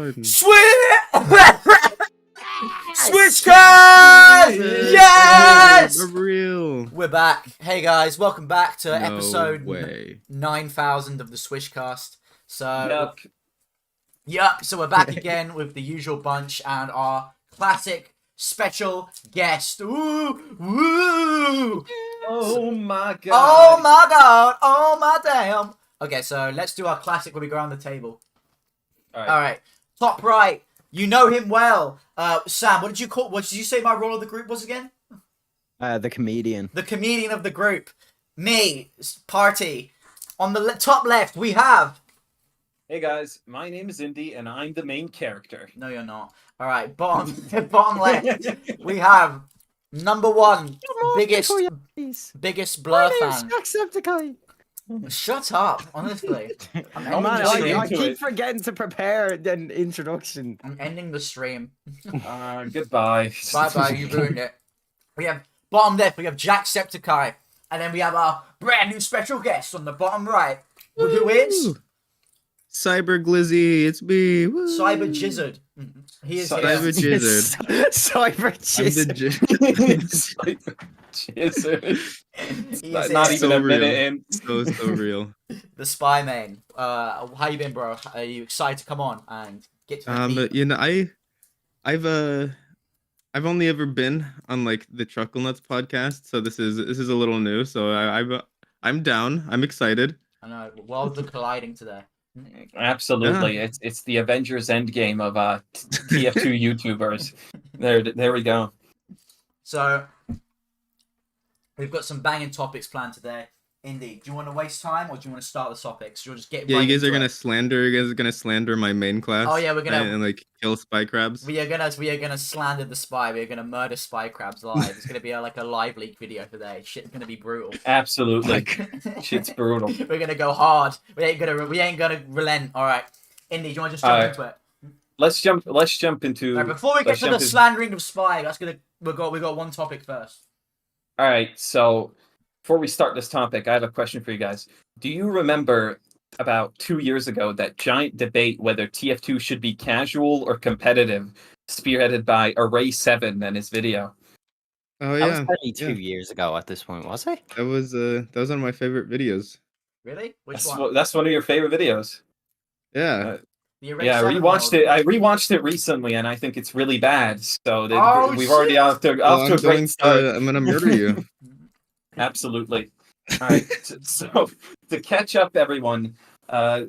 on. Switch card! Yes! For real. We're back. Hey guys, welcome back to No episode way. 9000 of the Swishcast. So, so we're back again with the usual bunch and our classic special guest. Ooh, woo! Oh my god! Oh my god! Oh my damn! Okay, so let's do our classic where we go around the table. All right. Top right. You know him well. Sam, what did you say my role of the group was again? The comedian. The comedian of the group. Me, Party. On the top left, we have... Hey guys, my name is Indy, and I'm the main character. No, you're not. All right, bottom left, we have number one, biggest Blur fan. Shut up, honestly. I keep forgetting to prepare an introduction. I'm ending the stream. Goodbye. Bye-bye, you ruined it. We have, bottom left, we have Jacksepticeye. And then we have our brand new special guest on the bottom right. Who is? Cyber Glizzy, it's me. Woo. Cyber Jizzard. He is Cyber here. Jizzard. Cyber Jizzard. Cyber Jizzard. Not even a minute in. So real. The Spy Man. How you been, bro? Are you excited to come on and get to the meat? But you know, I've only ever been on like the Chuckle Nuts podcast, so this is a little new. So I'm down. I'm excited. I know. Worlds are colliding today. Absolutely, Yeah. it's the Avengers Endgame of TF2 YouTubers. There we go. So we've got some banging topics planned today. Indy, do you want to waste time or do you want to start the topics? You'll just get Yeah, right you guys are into gonna it. slander. You guys are gonna slander my main class. Oh yeah, we're gonna and like kill spy crabs. we are gonna slander the spy. We are gonna murder spy crabs live. It's gonna be like a live leak video today. Shit's gonna be brutal. Absolutely, shit's brutal. We're gonna go hard. We ain't gonna relent. All right, Indy, do you want to just jump into it? Let's jump into. All right, before we get to the slandering of spy, we got one topic first. All right, so before we start this topic, I have a question for you guys. Do you remember about 2 years ago that giant debate whether TF2 should be casual or competitive, spearheaded by Array7 and his video? Oh That yeah, was only 2 years ago at this point, was it? that was one of my favorite videos. Really? Which That's one? that's one of your favorite videos. Yeah. The Array Yeah, I 7 rewatched one? it. I rewatched it recently, and I think it's really bad. So Oh, we've already shit. off to Well, a great start. I'm gonna murder you. Absolutely. All right. So to catch up, everyone. Wait.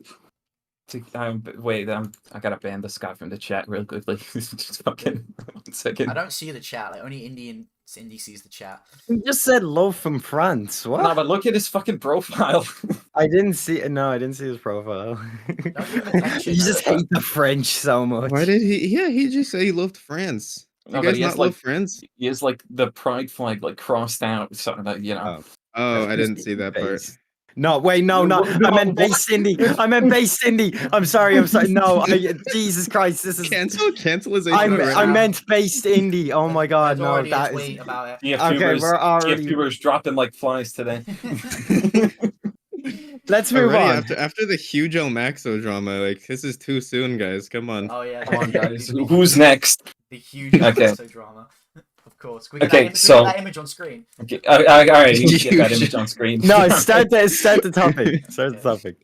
I gotta ban this guy from the chat real quickly. Just fucking 1 second. I don't see the chat. Like only Indy sees the chat. You just said love from France. What? No, but look at his fucking profile. I didn't see. No, I didn't see his profile. Don't give him attention. You just hate the French so much. Why did he? Yeah, he just said he loved France. No, You but guys he has, not love like- France? He has like the pride flag like crossed out, sort of, you know. Oh, I didn't see that part. No, wait, no. I meant base Cindy. I'm sorry. No, Jesus Christ, this is Cancelization. I meant based indie. Oh my God, There's no, already a that tweet is. about it. TF2ers, we're already- TF2ers dropping like flies today. Let's move on. After the huge El Maxo drama, like this is too soon, guys. Come on. Oh yeah. Come on, guys. Who's next? The huge Okay. drama. Of course. Can we Okay, get so- that image on screen? Okay, all right, you can get that image on screen. No, start the topic. Start the topic.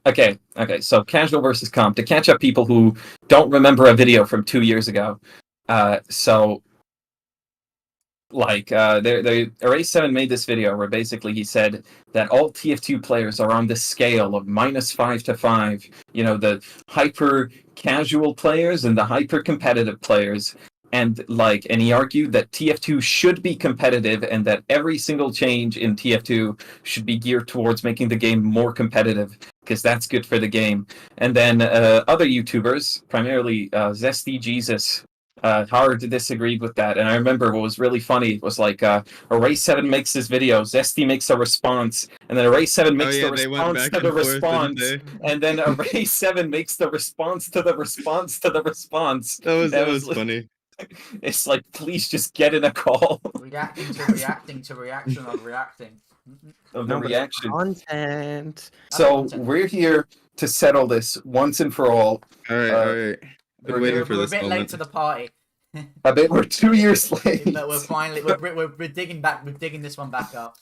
Okay. So casual versus comp. To catch up people who don't remember a video from 2 years ago. Array7 made this video where basically he said that all TF2 players are on the scale of -5 to 5. You know, the hyper casual players and the hyper competitive players. And he argued that TF2 should be competitive and that every single change in TF2 should be geared towards making the game more competitive because that's good for the game. And then other YouTubers, primarily Zesty Jesus, hard disagreed with that. And I remember what was really funny was Array7 makes this video, Zesty makes a response, and then Array7 makes the response to the response, and then Array7 makes the response to the response to the response. That was funny. It's like, please just get in a call Reacting to reaction of reacting. of the reaction. Content. So we're here to settle this once and for all. All right. Been waiting for we're a this bit late moment. to the party. I bet we're 2 years late. But we're digging back. We're digging this one back up.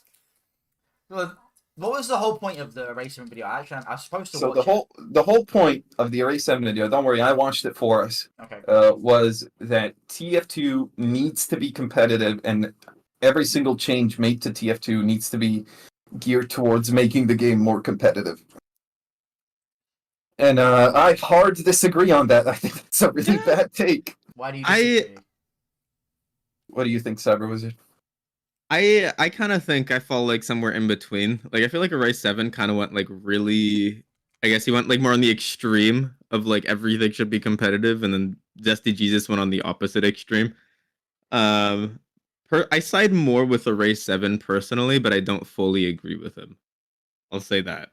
Well, what was the whole point of the Erase 7 video? Actually, I was supposed to So watch the whole point of the Erase 7 video, don't worry, I watched it for us. Okay. Was that TF2 needs to be competitive, and every single change made to TF2 needs to be geared towards making the game more competitive. And I hard disagree on that. I think that's a really bad take. Why do you disagree? What do you think, Cyber Wizard? I kind of think I fall like somewhere in between. Like I feel like Erase 7 kind of went like really. I guess he went like more on the extreme of like everything should be competitive, and then Zesty Jesus went on the opposite extreme. I side more with Erase 7 personally, but I don't fully agree with him. I'll say that.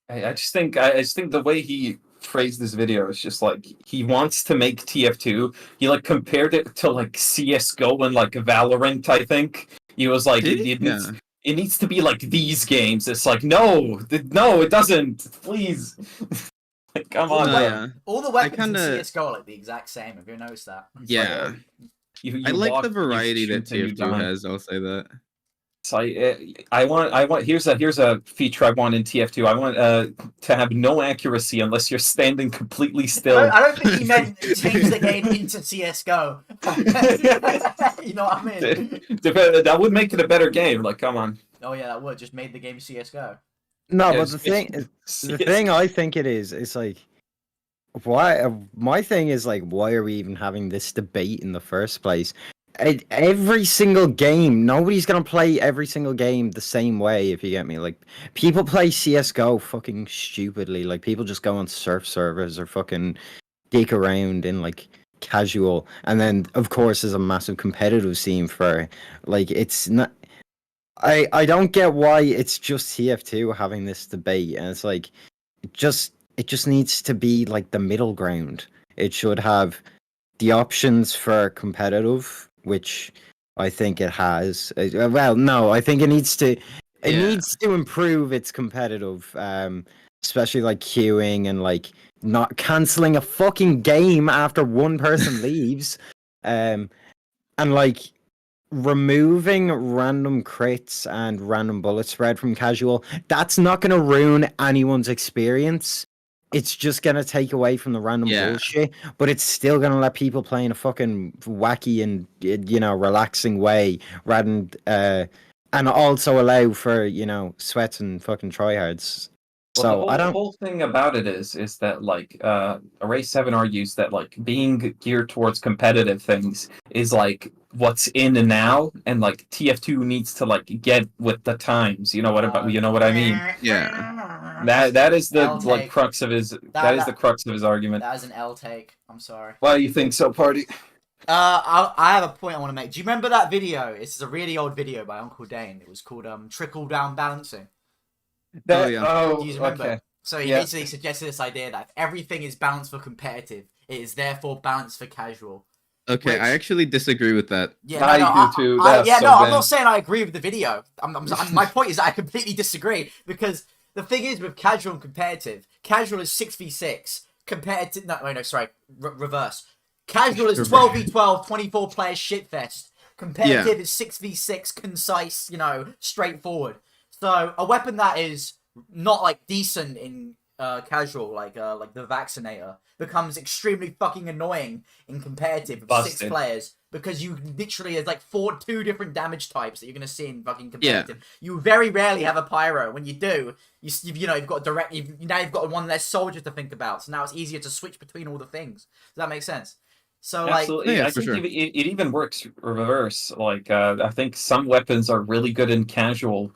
I just think the way he phrased this video is just like he wants to make TF2. He like compared it to like CS:GO and like Valorant. I think he was like it needs to be like these games. It's like no, it doesn't. Please, like, come on. All the weapons in CS:GO are like the exact same. Have you noticed that? Yeah. You I like walk, the you variety that shoot, and you TF2 die. has. I'll say that. So I want here's a feature I want in TF2. I want to have no accuracy unless you're standing completely still. I don't think he meant change the game into CS:GO. You know what I mean? That would make it a better game. Like, come on. Oh yeah, that would just made the game CS:GO. No, Yeah, but the thing I think it is like, why? My thing is like, why are we even having this debate in the first place? Every single game, nobody's gonna play every single game the same way, if you get me. Like, people play CS:GO fucking stupidly. Like, people just go on surf servers or fucking dick around in like casual, and then of course there's a massive competitive scene for like it's not. I don't get why it's just TF2 having this debate, and it's like it just needs to be like the middle ground. It should have the options for competitive, which I think it has. Well, no, I think it needs to improve its competitive, especially like queuing and like not canceling a fucking game after one person leaves, and like removing random crits and random bullet spread from casual. That's not going to ruin anyone's experience. It's just going to take away from the random bullshit, but it's still going to let people play in a fucking wacky and, you know, relaxing way, rather than, and also allow for, you know, sweats and fucking tryhards. Well, the whole thing about it is that like Erase 7 argues that like being geared towards competitive things is like what's in and now, and like TF2 needs to like get with the times. You know what I mean? Yeah. That is the L-take. like crux of his the crux of his argument. That is an L take. I'm sorry. Why do you think so, Party? I have a point I want to make. Do you remember that video? It's a really old video by Uncle Dane. It was called Trickle Down Balancing. Do you remember? Okay. So he basically suggested this idea that if everything is balanced for competitive, it is therefore balanced for casual. Okay, I actually disagree with that. Yeah, I do too. I'm not saying I agree with the video. My point is that I completely disagree, because the thing is with casual and competitive, casual is 6v6, competitive... reverse. Casual is 12v12, 24-player shitfest. Competitive is 6v6, concise, you know, straightforward. So a weapon that is not like decent in casual, like the Vaccinator, becomes extremely fucking annoying in competitive with 6 players, because you literally have like 2 different damage types that you're gonna see in fucking competitive. Yeah. You very rarely have a pyro. When you do, you've got now you've got one less soldier to think about. So now it's easier to switch between all the things. Does that make sense? So absolutely, I think it even works reverse. Like I think some weapons are really good in casual.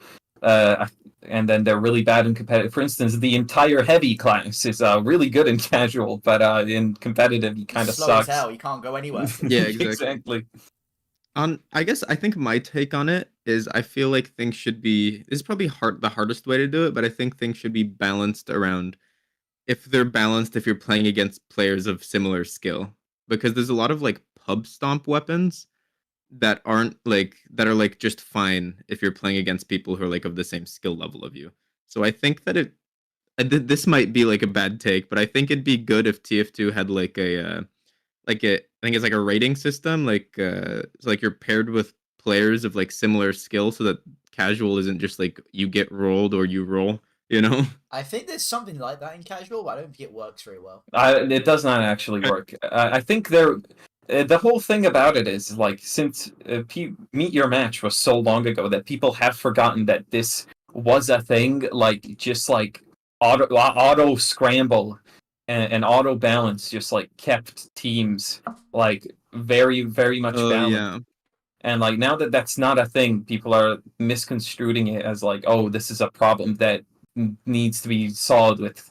And then they're really bad in competitive. For instance, the entire heavy class is really good in casual, but in competitive, you kind of slow sucks. As hell. You can't go anywhere. Yeah, exactly. I guess I think my take on it is I feel like things should be. This is probably the hardest way to do it, but I think things should be balanced around. If they're balanced, if you're playing against players of similar skill, because there's a lot of like pub stomp weapons that are like just fine if you're playing against people who are like of the same skill level of you. So I think that this might be like a bad take, but I think it'd be good if TF2 had like I think it's like a rating system, so like you're paired with players of like similar skill, so that casual isn't just like you get rolled or you roll, you know? I think there's something like that in casual, but I don't think it works very well. It does not actually work. I think the whole thing about it is like since Meet Your Match was so long ago that people have forgotten that this was a thing. Like just like auto scramble and auto balance just like kept teams like very very much Oh balanced. yeah. And like now that that's not a thing, people are misconstruing it as like, oh, this is a problem that needs to be solved with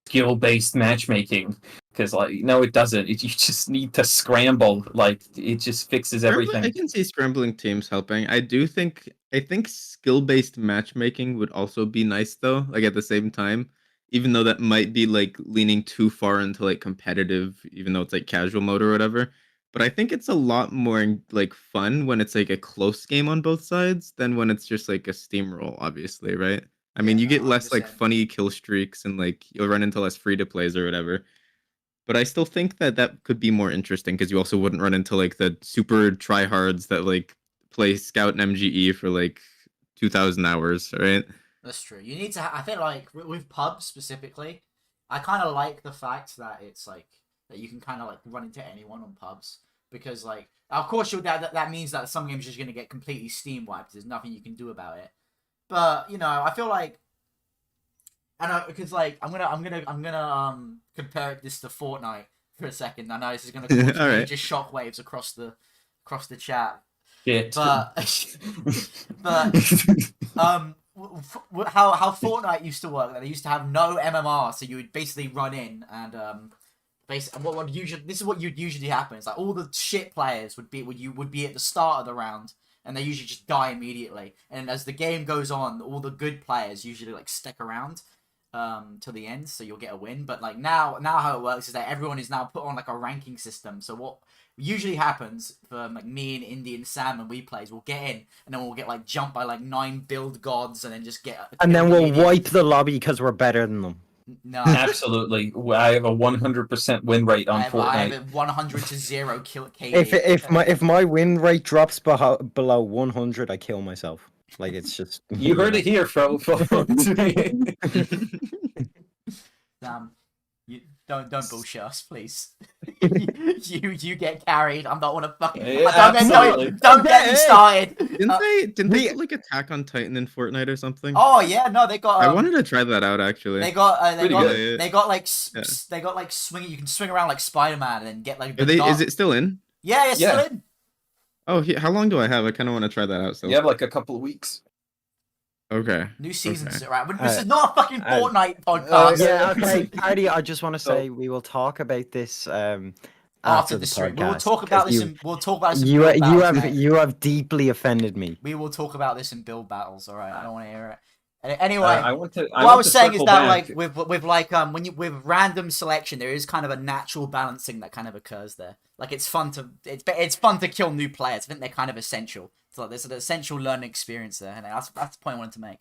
skill-based matchmaking. Because like, no, it doesn't. You just need to scramble. Like it just fixes everything. I can see scrambling teams helping. I think skill-based matchmaking would also be nice though, like at the same time. Even though that might be like leaning too far into like competitive, even though it's like casual mode or whatever. But I think it's a lot more like fun when it's like a close game on both sides than when it's just like a steamroll, obviously, right? I mean, Yeah, you no, get less like 100%. funny kill streaks and like you'll run into less free to plays or whatever. But I still think that that could be more interesting because you also wouldn't run into like the super tryhards that like play Scout and MGE for like 2,000 hours, right? That's true. You need to. I think like with pubs specifically, I kind of like the fact that it's like that you can kind of like run into anyone on pubs because like of course that means that some games are just gonna get completely steam wiped. There's nothing you can do about it. But you know, I feel like I know because like I'm gonna compare this to Fortnite for a second. I know this is gonna cause All right. major shockwaves across the chat, Shit. but but how Fortnite used to work. That they used to have no MMR, so you would basically run in and what usually this is what you'd usually happen. It's like all the shit players would be at the start of the round, and they usually just die immediately. And as the game goes on, all the good players usually like stick around to the end, so you'll get a win. But like now how it works is that everyone is now put on like a ranking system. So what usually happens for like me and Indy and Sam and we plays, we'll get in and then we'll get like jumped by like 9 build gods and then just get And then we'll immediately. wipe the lobby because we're better than them. No. Absolutely. I have a 100% win rate on I have Fortnite. a 100 to 0 kill KD. If my win rate drops below 100, I kill myself. Like it's just You heard it here, folks. You don't bullshit us, please. you get carried. I'm not wanna fucking. Yeah, Don't get me started. Didn't they put like Attack on Titan in Fortnite or something? Oh yeah, no, they got. I wanted to try that out actually. They got good. they got like Yeah. they got like swinging. You can swing around like Spider-Man and then get like. Is it still in? Yeah, it's Yeah. still in. Oh, how long do I have? I kind of want to try that out. So You have like a couple of weeks. okay. New season's Okay. right. This is not a fucking Fortnite Oh, podcast. yeah, okay, Cardi, I just want to say we will talk about this after the stream. podcast. We will talk about this. We'll talk about this. In You build battles, mate. you have deeply offended me. We will talk about this in build battles. All right, I don't want to hear it. Anyway, What I was saying is that like with like with random selection, there is kind of a natural balancing that kind of occurs there. Like it's fun to kill new players. I think they're kind of essential. So like, there's an essential learning experience there, and that's the point I wanted to make.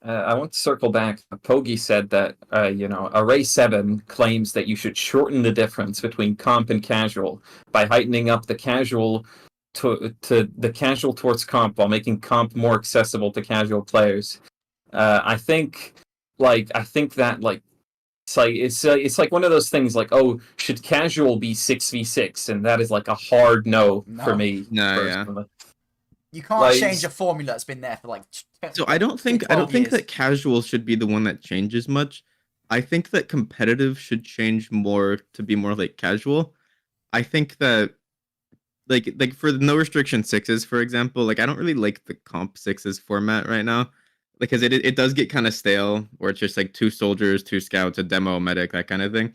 I want to circle back. Pogi said that Array 7 claims that you should shorten the difference between comp and casual by heightening up the casual to the casual towards comp while making comp more accessible to casual players. I think that it's like one of those things like, oh, should casual be 6v6? And that is like a hard no for me. No, yeah. personally. You can't Like- change a formula that's been there for like. So I don't think 12 years. that casual should be the one that changes much. I think that competitive should change more to be more like casual. I think that like for the no restriction sixes, for example, like I don't really like the comp sixes format right now. Because it does get kind of stale, where it's just like 2 soldiers, 2 scouts, a demo, a medic, that kind of thing.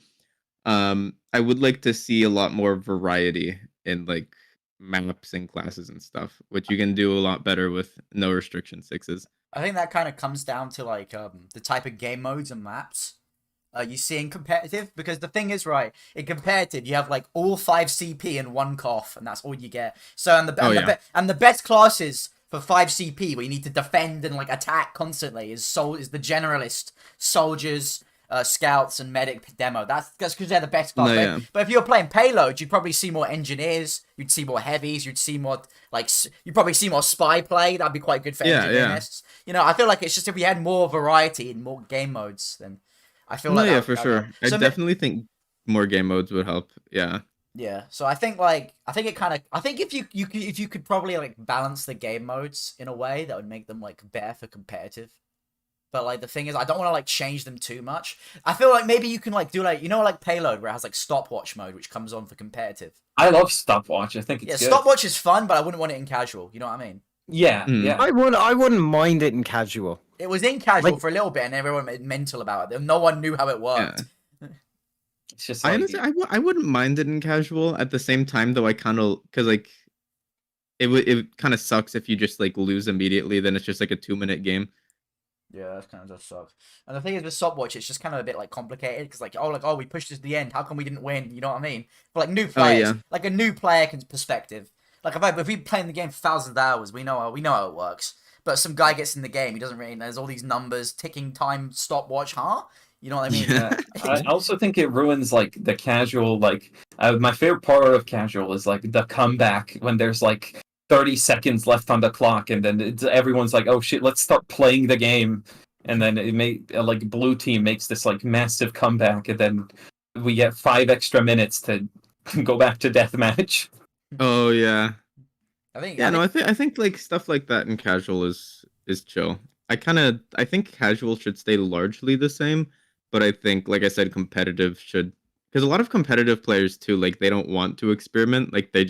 I would like to see a lot more variety in like maps and classes and stuff, which you can do a lot better with no restriction sixes. I think that kind of comes down to like the type of game modes and maps you see in competitive, because the thing is, right, in competitive you have like all 5 CP and 1 cough, and that's all you get. So and the best classes for 5 CP where you need to defend and like attack constantly is the generalist soldiers, scouts and medic demo. That's because they're the best class. No, yeah. But if you're playing payload, you'd probably see more engineers, you'd see more heavies, you'd see more you'd probably see more spy play. That'd be quite good for engineerists. You know, I feel like it's just if we had more variety and more game modes, then I feel like for sure. I definitely think more game modes would help. Yeah. Yeah, so I think if you could probably like balance the game modes in a way that would make them like better for competitive. But like the thing is, I don't want to like change them too much. I feel like maybe you can like do like like payload where it has like stopwatch mode which comes on for competitive. I love stopwatch. I think it's good. Stopwatch is fun, but I wouldn't want it in casual. You know what I mean? Yeah, yeah. I wouldn't mind it in casual. It was in casual for a little bit, and everyone went mental about it. No one knew how it worked. Yeah. It's just I like, honestly, I wouldn't mind it in casual. At the same time, though, I kind of because like it kind of sucks if you just like lose immediately. Then it's just like a 2-minute game. Yeah, that kind of does suck. And the thing is with stopwatch, it's just kind of a bit like complicated because oh we pushed this to the end. How come we didn't win? You know what I mean? For like new players, like a new player perspective. Like if we playing the game for thousands of hours, we know how it works. But some guy gets in the game, he doesn't really know. There's all these numbers, ticking time, stopwatch, huh? You know what I mean? Yeah. I also think it ruins like the casual. Like my favorite part of casual is like the comeback when there's like 30 seconds left on the clock, and then everyone's like, "Oh shit, let's start playing the game." And then like blue team makes this like massive comeback, and then we get 5 extra minutes to go back to deathmatch. Oh yeah. I think like stuff like that in casual is chill. I think casual should stay largely the same, but I think, like I said, competitive should, because a lot of competitive players too, like they don't want to experiment. Like they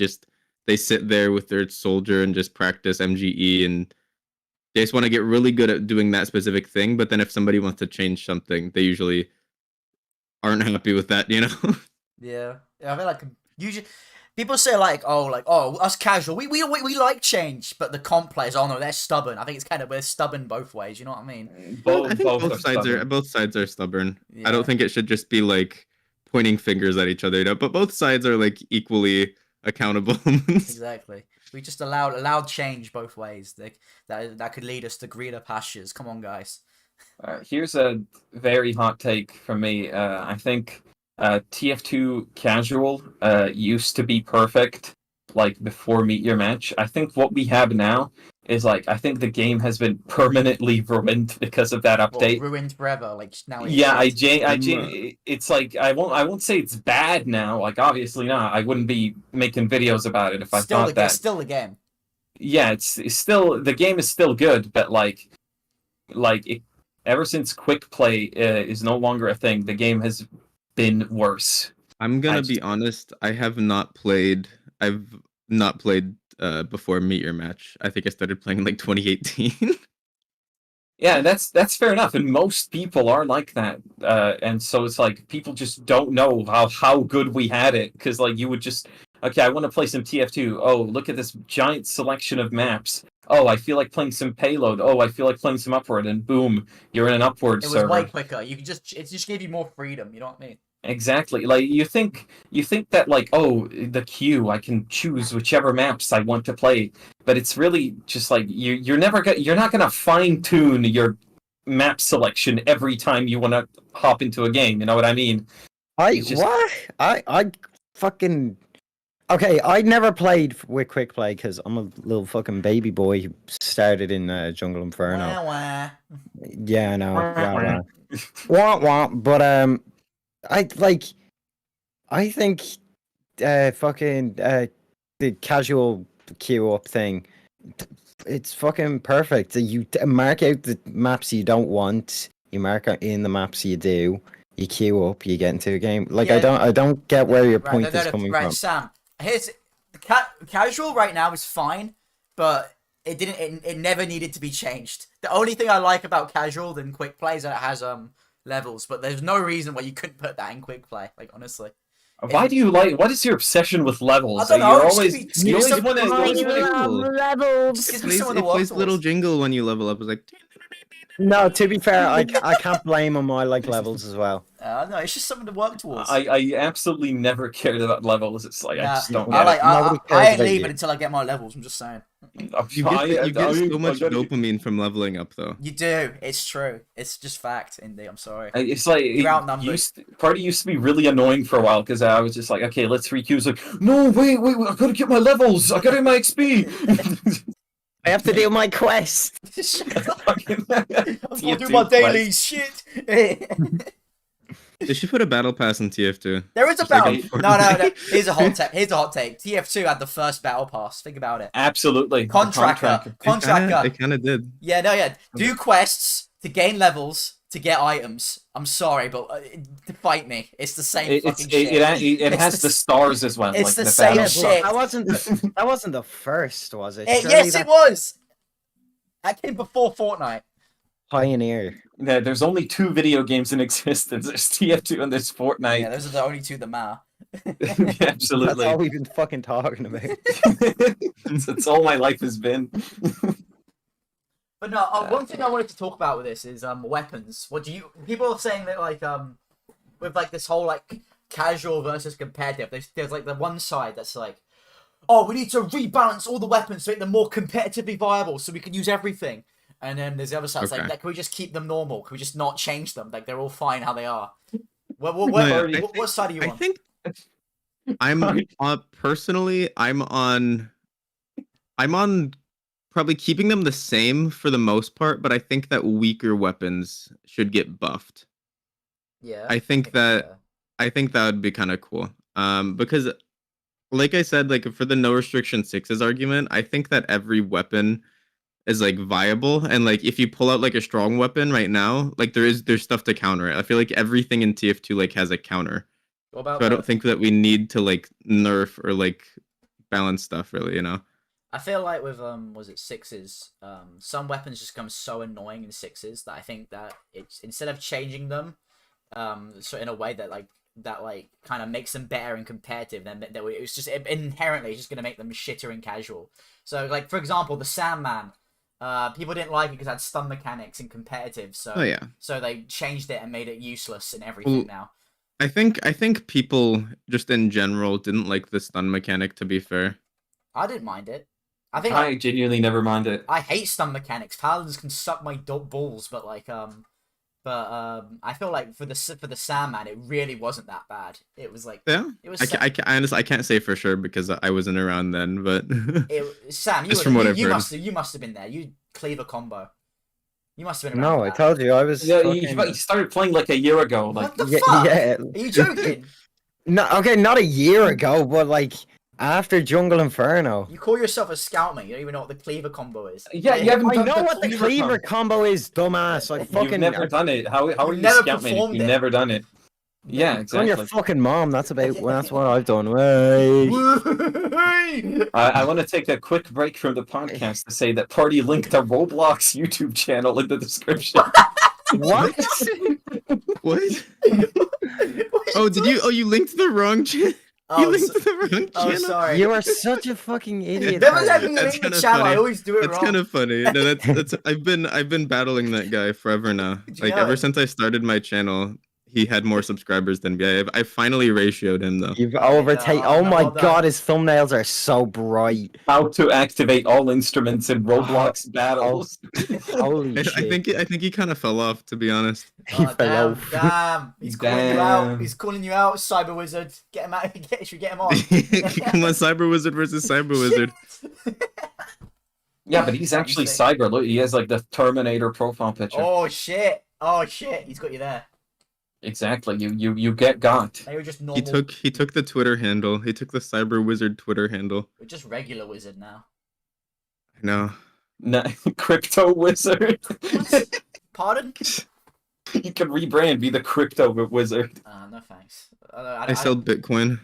sit there with their soldier and just practice MGE, and they just want to get really good at doing that specific thing. But then if somebody wants to change something, they usually aren't happy with that, you know? Yeah, I feel like usually people say like, oh, us casual, we like change, but the comp players, oh no, they're stubborn. I think it's kind of we're stubborn both ways. You know what I mean? I think both sides are stubborn. Yeah. I don't think it should just be like pointing fingers at each other, you know. But both sides are like equally accountable. Exactly. We just allowed change both ways. That could lead us to greener pastures. Come on, guys. Here's a very hot take from me. I think TF2 casual used to be perfect, like before Meet Your Match. I think what we have now is like, I think the game has been permanently ruined because of that update. Well, ruined forever. Like now. Yeah, it's like I won't say it's bad now. Like obviously not. I wouldn't be making videos about it if I thought that. It's still the game. Yeah, it's still the game is still good, but ever since quick play is no longer a thing, the game has been worse. I'm gonna be honest. I've not played before Meet Your Match. I think I started playing in like 2018. Yeah, that's fair enough, and most people are like that. And so it's like people just don't know how good we had it, because like you would just, okay, I want to play some TF2. Oh, look at this giant selection of maps. Oh, I feel like playing some payload. Oh, I feel like playing some upward, and boom, you're in an upward server. It was way quicker. It just gave you more freedom. You know what I mean? Exactly. Like you think that like, oh, the queue, I can choose whichever maps I want to play, but it's really just like you're not gonna fine tune your map selection every time you want to hop into a game. You know what I mean? I fucking. Okay, I never played with quick play because I'm a little fucking baby boy who started in Jungle Inferno. Wah, wah. Yeah, I know. Wah, wah. But I think the casual queue up thing, it's fucking perfect. You mark out the maps you don't want, you mark out in the maps you do, you queue up, you get into a game. Like yeah. I don't get where your point is coming from. Sam, here's casual right now is fine, but it never needed to be changed. The only thing I like about casual than quick play is that it has levels, but there's no reason why you couldn't put that in quick play. Like honestly, why do you like? What is your obsession with levels? I don't know. You always want levels. It plays little jingle when you level up. It's like. No, to be fair, I can't blame him. I like levels as well. No, it's just something to work towards. I absolutely never cared about levels. It's like I Nah, just don't I get it. Nobody I cares ain't about leaving you. until I get my levels. I'm just saying. You get so much dopamine from leveling up, though. You do. It's true. It's just fact, Indy. I'm sorry. It's like You're outnumbered. Party used to be really annoying for a while because I was just like, okay, let's 3Q. It's like, no, wait, I gotta get my levels. I gotta get my XP. I have to do my quest. I'm gonna do my dailies. Shit. They should put a battle pass in TF2. There is a Just like battle. in No. Fortnite. Here's a hot take. TF2 had the first battle pass. Think about it. Absolutely. Contractor. It kind of did. Yeah. Do quests to gain levels to get items. I'm sorry, but fight me. It's the same fucking shit. It has the stars as well. It's like the the same battles. shit. That wasn't the first, was it? Yes, it was. That came before Fortnite. Pioneer. Yeah, there's only 2 video games in existence. There's TF2 and there's Fortnite. Yeah, those are the only 2 that matter. Yeah, absolutely. That's all we've been fucking talking about. It's all my life has been. But no, one thing I wanted to talk about with this is weapons. People are saying that like with like this whole like casual versus competitive, there's like the one side that's like, oh, we need to rebalance all the weapons to make them more competitively viable so we can use everything. And then there's the other side that's like, can we just keep them normal? Can we just not change them? Like they're all fine how they are. What side are you on? I think I'm personally I'm on probably keeping them the same for the most part, but I think that weaker weapons should get buffed. Yeah. I think that would be kind of cool. Because like I said, like for the no restriction 6s argument, I think that every weapon is like viable, and like if you pull out like a strong weapon right now, like there's stuff to counter it. I feel like everything in TF2 like has a counter. What about so I don't think that we need to like nerf or like balance stuff really, you know. I feel like with was it 6s, some weapons just become so annoying in 6s that I think that it's instead of changing them, so in a way that kind of makes them better in competitive, then it's just inherently just gonna make them shitter in casual. So like for example, the Sandman, people didn't like it because it had stun mechanics in competitive, so so they changed it and made it useless in everything now. I think people just in general didn't like the stun mechanic, to be fair. I didn't mind it. I genuinely never mind it. I hate stun mechanics. Paladins can suck my balls, but like I feel like for the Sandman, it really wasn't that bad. It was like it was. I can't say for sure because I wasn't around then, but Sam, you must have been there. You cleaver combo. You must have been around. No, I told you I was. Yeah, he started playing like a year ago. Like, what the fuck? Yeah. Are you joking? No, okay, not a year ago, but like after Jungle Inferno. You call yourself a scout, mate. You don't even know what the cleaver combo is. Yeah, you haven't I done know what the cleaver combo is, dumbass. Like fucking. You've never done it. How are you never scout mate? performed You've it. never done it. Yeah, On exactly. your fucking mom. That's what I've done. Way. I want to take a quick break from the podcast to say that Party linked a Roblox YouTube channel in the description. What? What? Oh, did you? Oh, you linked the wrong channel. You linked the wrong channel. Oh, sorry. You are such a fucking idiot. Never let Harry. me That's link the kinda channel. funny. I always do it That's wrong. kind of funny. No, that's I've been battling that guy forever now. Did you Like know ever it? since I started my channel, he had more subscribers than me. I finally ratioed him though. You've overtaken. Oh, Oh no, my well done. god, his thumbnails are so bright. How to activate all instruments in Roblox battles. Holy I shit. think he kind of fell off, to be honest. He Oh, fell damn, off. damn. He's calling you out. He's calling you out, Cyber Wizard. Get him out. Should we get him on? Come on, Cyber Wizard versus Cyber Wizard. Yeah, but he's actually Cyber. Look, he has like the Terminator profile picture. Oh shit. Oh shit. He's got you there. Exactly. You get got. They were just normal. He took the Twitter handle. He took the Cyber Wizard Twitter handle. We're just regular wizard now. No. No, Crypto Wizard. Pardon? You can rebrand, be the Crypto Wizard. No thanks. I sell Bitcoin.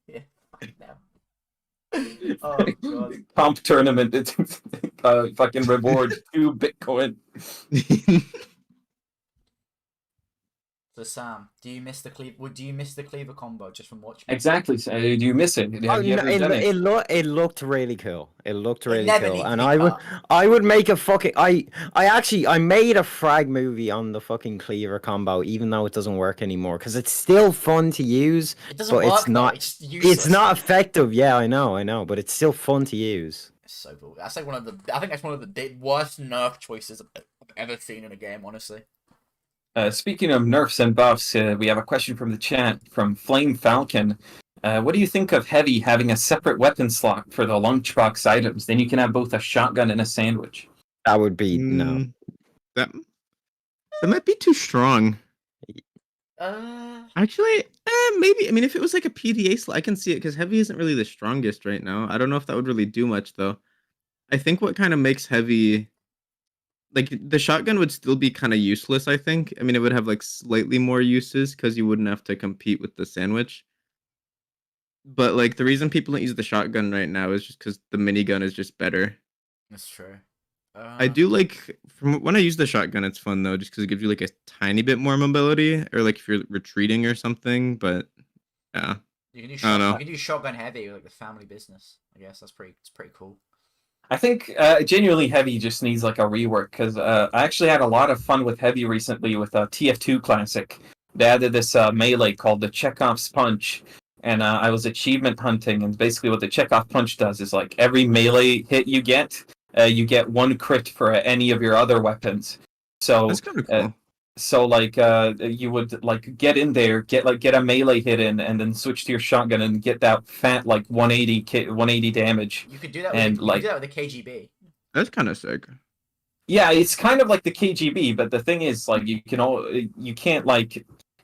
Yeah. No. Oh god. Comp tournament. Fucking reward 2 Bitcoin. So Sam, do you miss the cleaver combo just from watching? Exactly. So, do you miss it? Oh, Have you ever done it? it looked really cool. It looked really never cool, needs to and be cut. I would make a fucking I made a frag movie on the fucking cleaver combo, even though it doesn't work anymore, because it's still fun to use. It doesn't but work. It's not. It's useless. It's not effective. Yeah, I know, but it's still fun to use. It's so cool. That's like I think that's one of the worst nerf choices I've ever seen in a game. Honestly. Speaking of nerfs and buffs, we have a question from the chat from Flame Falcon. What do you think of Heavy having a separate weapon slot for the lunchbox items? Then you can have both a shotgun and a sandwich. That would be no. That might be too strong. Actually, maybe. I mean, if it was like a PDA slot, I can see it because Heavy isn't really the strongest right now. I don't know if that would really do much though. I think what kind of makes Heavy, like the shotgun would still be kind of useless, I think. I mean, it would have like slightly more uses because you wouldn't have to compete with the sandwich. But like the reason people don't use the shotgun right now is just because the minigun is just better. That's true. I do like from when I use the shotgun, it's fun though, just because it gives you like a tiny bit more mobility, or like if you're retreating or something. But yeah, you can do I don't know. you can do shotgun heavy like the family business. I guess it's pretty cool. I think genuinely Heavy just needs like a rework because I actually had a lot of fun with Heavy recently with TF2 Classic. They added this melee called the Chekhov's Punch, and I was achievement hunting, and basically what the Chekhov Punch does is like every melee hit you get one crit for any of your other weapons. So That's kind of cool. So like you would like get in there, get a melee hit in, and then switch to your shotgun and get that fat like 180 damage. You could do that and with the KGB. That's kind of sick. Yeah, it's kind of like the KGB, but the thing is like you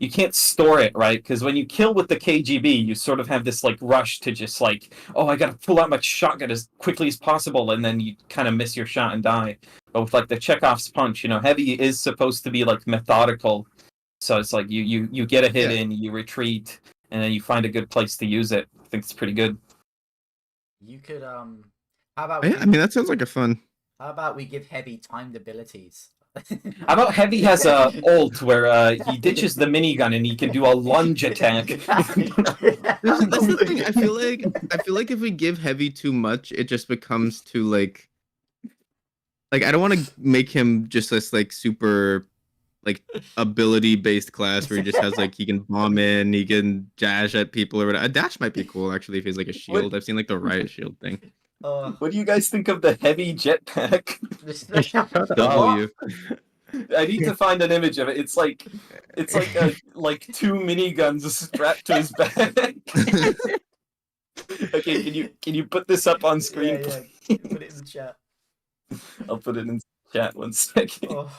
can't store it, right? Because when you kill with the KGB, you sort of have this like rush to just like, oh, I gotta pull out my shotgun as quickly as possible, and then you kind of miss your shot and die. But with like the Chekhov's Punch, Heavy is supposed to be like methodical, so it's like you get a hit in, you retreat, and then you find a good place to use it. I think it's pretty good. You could how about I mean, that sounds like a fun. How about we give Heavy timed abilities? How about Heavy has a ult where he ditches the minigun and he can do a lunge attack? That's the thing. I feel like if we give Heavy too much, it just becomes too like I don't want to make him just this like super like ability based class where he just has like he can bomb in, he can dash at people or whatever. A dash might be cool actually if he's like a shield. I've seen like the riot shield thing. What do you guys think of the Heavy jetpack? W. I need to find an image of it. It's like like two miniguns strapped to his back. Okay, can you put this up on screen? Yeah. Put it in the chat. I'll put it in chat 1 second. Oh.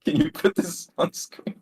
Can you put this on screen?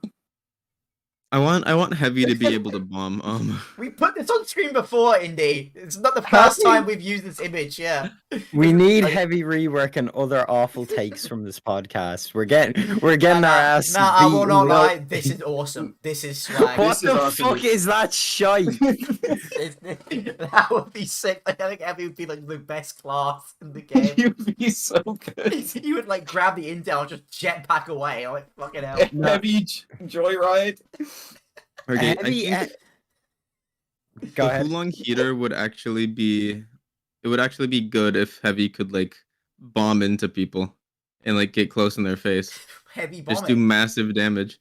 I want Heavy to be able to bomb. We put this on screen before, Indy. It's not the first time we've used this image. Yeah. We need Heavy rework and other awful takes from this podcast. We're getting our ass. Nah, I will not lie. This is awesome. This is swag. What the fuck is that shite? That would be sick. Like, I think Heavy would be like the best class in the game. You'd be so good. You would like grab the intel and just jetpack away. I'm like, fucking hell. Heavy joyride. Okay, Heavy, I think go the ahead. Hulong heater would actually be good if Heavy could like bomb into people and like get close in their face. Heavy bombing. Just do massive damage.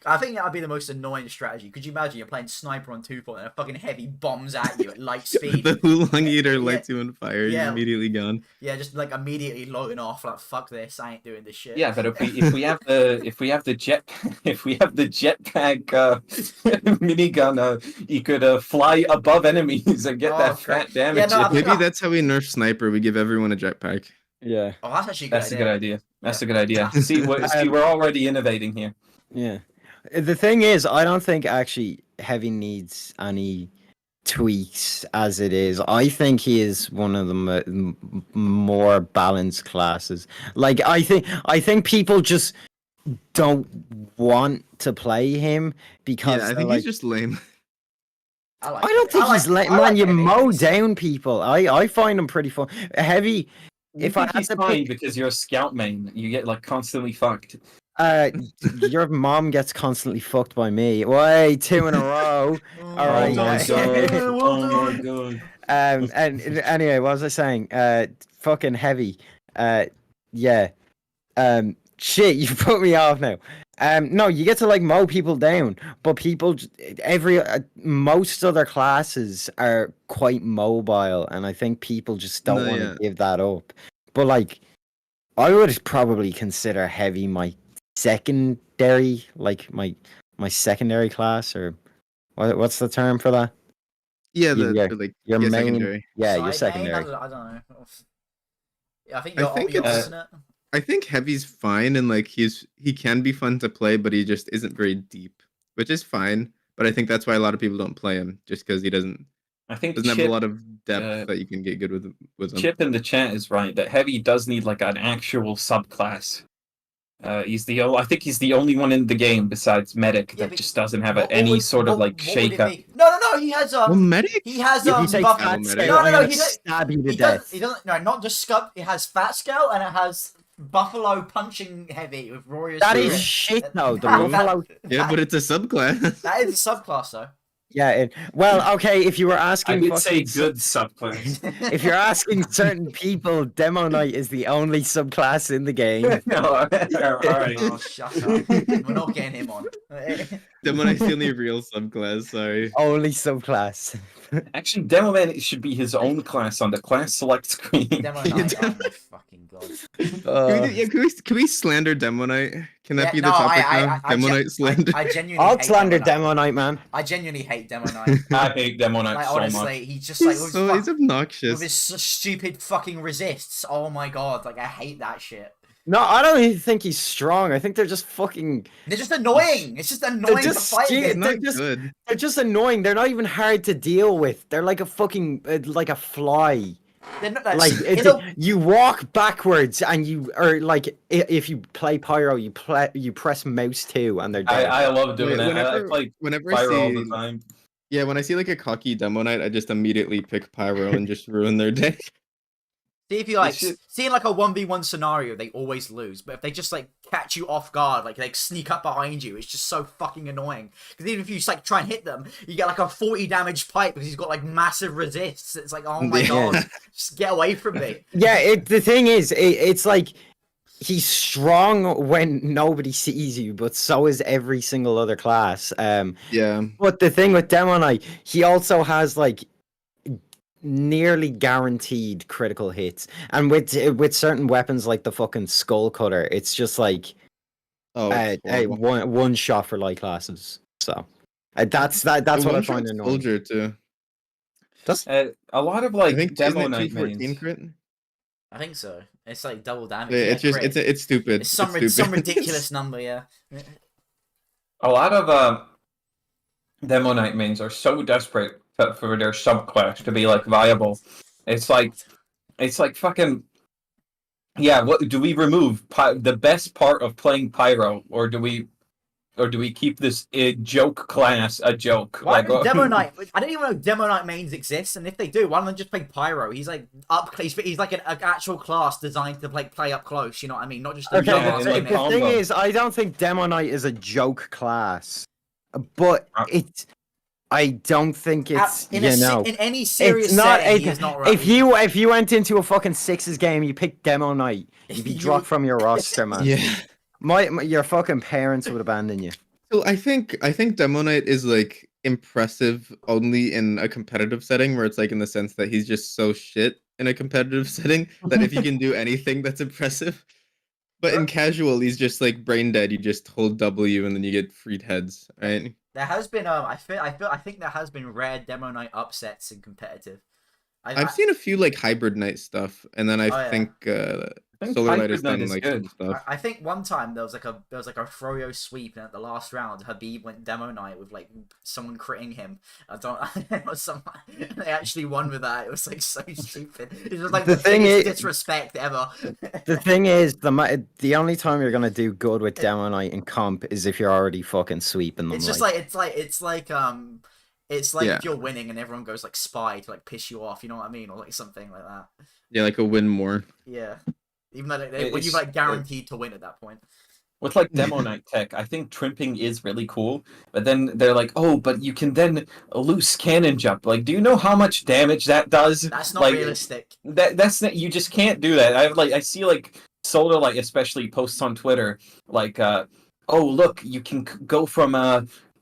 I think that would be the most annoying strategy. Could you imagine you're playing sniper on 2-point and a fucking Heavy bombs at you at light speed? The Hulong eater lights you on fire. Yeah. You're immediately gone. Yeah, just like immediately logging off. Like, fuck this. I ain't doing this shit. Yeah, but if we have the jetpack minigun, you could fly above enemies and get that fat damage. Yeah, no, Maybe that's how we nerf sniper. We give everyone a jetpack. Yeah. Oh, that's actually a good idea. That's a good idea. See, we're already innovating here. Yeah. The thing is, I don't think actually Heavy needs any tweaks as it is. I think he is one of the more balanced classes. Like I think people just don't want to play him because I think he's just lame. I don't think he's lame. Man, you mow down people. I find him pretty fun. Heavy. If I had to pick, because you're a scout main, you get like constantly fucked. Your mom gets constantly fucked by me. Wait, 2 in a row. All right, Oh my yeah. god. Well Oh my done. god. And anyway, what was I saying? Fucking heavy. Yeah. Shit, you put me off now. No, you get to like mow people down, but most other classes are quite mobile, and I think people just don't No, want to yeah. give that up. But like, I would probably consider heavy my secondary, like my secondary class, or what's the term for that? Yeah, Yeah, the like your main, secondary. yeah, your Side main? secondary. I don't know. Yeah, I think I you're think you're it's alternate. I think Heavy's fine and like he can be fun to play, but he just isn't very deep, which is fine. But I think that's why a lot of people don't play him, just because he I think doesn't have a Chip lot of depth uh, that you can get good with him. Chip in the chat is right that Heavy does need like an actual subclass. I think he's the only one in the game besides Medic Yeah, that but just doesn't have What any would, sort of like what would it shake up. be? No. He has Well, Medic. He has If you say buff. fat Medic. scale, No, I'm gonna he don't- stab you to He death. doesn't. No, not just scub. It has fat scale and it has buffalo punching heavy with warrior. That is spirit. shit, though. The That- buffalo. Yeah, but it's a subclass. that is a subclass though. Yeah. Well, okay. If you were I asking, would say fucking good subclass. if you're asking certain people, Demoknight is the only subclass in the game. No, all right. Oh, shut up. We're not getting him on. Demonite's the only real subclass. Sorry. Only subclass. Actually, Demo Man should be his own class on the class select screen. Demo Knight, oh my fucking god. Can we slander Demonite? Can that Yeah, be the no, topic I- now? I- Demonite slander. I genuinely I'll hate slander Demo Knight. Demoknight, man. I genuinely hate Demo Knight. I hate Demo Knight Like so honestly, much. he's just like He's obnoxious. with his stupid fucking resists. Oh my god, like I hate that shit. No, I don't even think he's strong. I think they're just fucking. They're just annoying. It's just annoying just to fight stupid. It's against. not they're just- good. They're just annoying. They're not even hard to deal with. They're like a fucking like a fly. They're not, Like in a- you walk backwards and if you play Pyro, you press mouse 2 and they're dead. I love doing that. I Whenever, play whenever I Pyro all see, the time. yeah, when I see like a cocky Demonite, I just immediately pick Pyro and just ruin their day. See if you like should- see in like a 1v1 scenario, they always lose. But if they just like catch you off guard, like they sneak up behind you, it's just so fucking annoying. Because even if you just like try and hit them, you get like a 40 damage pipe because he's got like massive resists. It's like, oh my Yeah. god, just get away from me. Yeah, the thing is, it's like he's strong when nobody sees you, but so is every single other class. Yeah. But the thing with Demoknight, he also has like nearly guaranteed critical hits, and with certain weapons like the fucking skull cutter, it's just like Oh, it's horrible. one shot for light classes. So that's The what I one-shot find annoying. Soldier too. A lot of I like think Demo isn't it Knight 214 mains. crit? I think so. It's like double damage. It's yeah, just crit. it's stupid. It's some It's stupid. ridiculous number, yeah. A lot of Demo Knight mains are so desperate for their subclass to be like viable. It's like fucking yeah. What do we remove the best part of playing Pyro, or do we keep this joke class a joke? Why Like, would Demo Knight? I don't even know Demo Knight mains exist, and if they do, why don't they just play Pyro? He's like he's like an actual class designed to play up close. You know what I mean? Not just a Okay, Yeah, dumbass and the, like main. the combo. thing is, I don't think Demoknight is a joke class, but I don't think it's in any serious it's not. setting, he is not right. If you went into a fucking Sixes game, you picked Demoknight, you'd be dropped from your roster, man. Yeah. Your fucking parents would abandon you. So I think Demonite is like impressive only in a competitive setting, where it's like in the sense that he's just so shit in a competitive setting that if you can do anything, that's impressive. But in casual, he's just like brain dead. You just hold W and then you get freed heads, right? There has been I think there has been rare Demo Knight upsets in competitive. I've seen a few like hybrid night stuff, and then I yeah. think I think Solar Light Hybrid has Knight done is like good. some stuff. I think one time there was like a Froyo sweep, and at the last round, Habib went Demo Knight with like someone critting him. It was they actually won with that. It was like so stupid. It was like The the thing biggest is- disrespect ever. The thing is, the only time you're gonna do good with Demoknight in comp is if you're already fucking sweeping them. It's just like it's like Yeah. if you're winning and everyone goes like spy to like piss you off. You know what I mean, or like something like that. Yeah, like a win more. Yeah. Even though when It's- you're like guaranteed to win at that point. with like Demoknight tech, I think trimping is really cool. But then they're like, oh, but you can then loose cannon jump. Like, do you know how much damage that does? That's not like, realistic. That's not, you just can't do that. I see like Solar especially posts on Twitter like, oh look, you can go from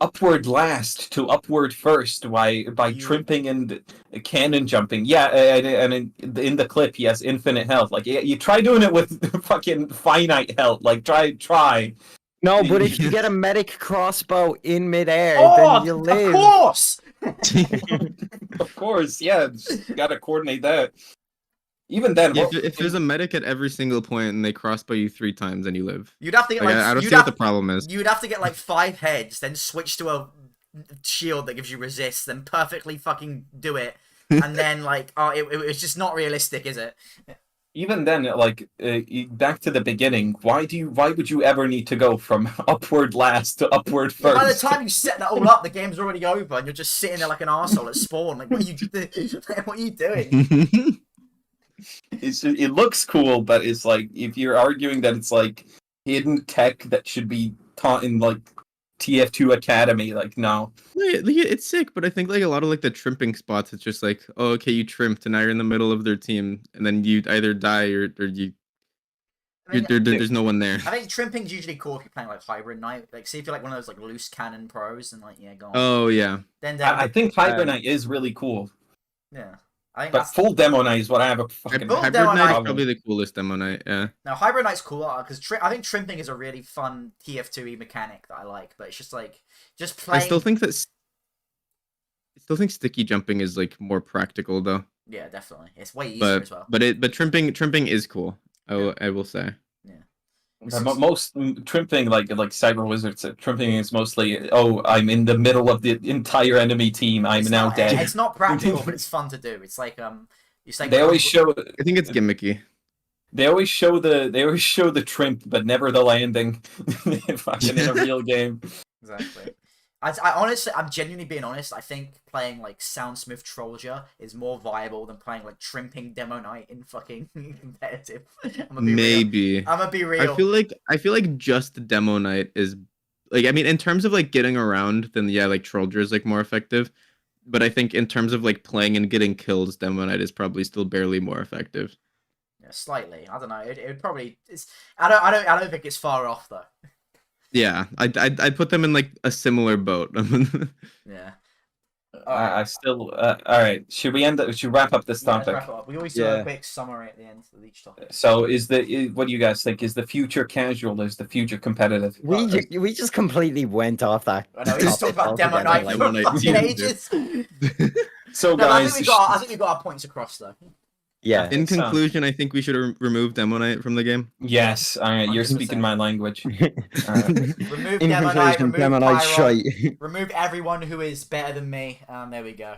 upward last to upward first by trimping and cannon jumping. Yeah, and in the clip he has infinite health. Like, you try doing it with fucking finite health. Like, try. No, but if you get a medic crossbow in midair, Oh, then you live. of course. Of course, yeah. Just gotta coordinate that. Even then, if there's a medic at every single point and they crossbow you 3 times, then you live. You'd have to get I don't see what the problem is. You'd have to get like 5 heads, then switch to a shield that gives you resist, then perfectly fucking do it, and then like, oh, it's just not realistic, is it? Even then, like, back to the beginning, why would you ever need to go from upward last to upward first? By the time you set that all up, the game's already over, and you're just sitting there like an arsehole at spawn. Like, what are you doing? It looks cool, but it's like, if you're arguing that it's like hidden tech that should be taught in like TF2 Academy, like, no. It's sick, but I think like a lot of like the trimping spots, it's just like, oh, okay, you trimped, and now you're in the middle of their team, and then you either die or there's no one there. I think trimping's usually cool if you're playing like Hybrid Knight. Like, see if you're like one of those like loose cannon pros, and like, yeah, go on. Oh yeah. Then I think Hybrid Knight is really cool. Yeah. I think but full Demoknight is what I have a fucking Hybrid Knight is probably the coolest Demoknight, yeah. Now Hybrid Knight's cool because I think trimping is a really fun TF2E mechanic that I like, but it's just like playing. I still think sticky jumping is like more practical though. Yeah, definitely. It's way easier as well. But trimping is cool. I will say. Most trimping, like Cyber Wizards, trimping is mostly, oh, I'm in the middle of the entire enemy team. I'm now dead. It's not practical, but it's fun to do. It's like they always show. I think it's gimmicky. They always show the trimp, but never the landing. Fucking in a real game. Exactly. I honestly, I'm genuinely being honest. I think playing like Soundsmith Trollja is more viable than playing like trimping Demoknight in fucking competitive. Maybe. I'm gonna be real. I feel like just Demoknight is like, I mean, in terms of like getting around, then yeah, like Trollja is like more effective. But I think in terms of like playing and getting kills, Demoknight is probably still barely more effective. Yeah, slightly. I don't know. It would probably. I don't think it's far off though. Yeah, I'd put them in like a similar boat. Yeah. I still. All right. Should we wrap up this topic? Let's wrap it up. We always do a quick summary at the end of each topic. So, what do you guys think? Is the future casual? Is the future competitive? We just completely went off that. I know. We just talked about Demoknight for fucking ages. So, guys, I think we got our points across though. Yeah. In conclusion, I think we should remove Demoknight from the game. Yes, you're speaking my language. Remove Demoknight, remove Demoknight shite. Remove everyone who is better than me. There we go.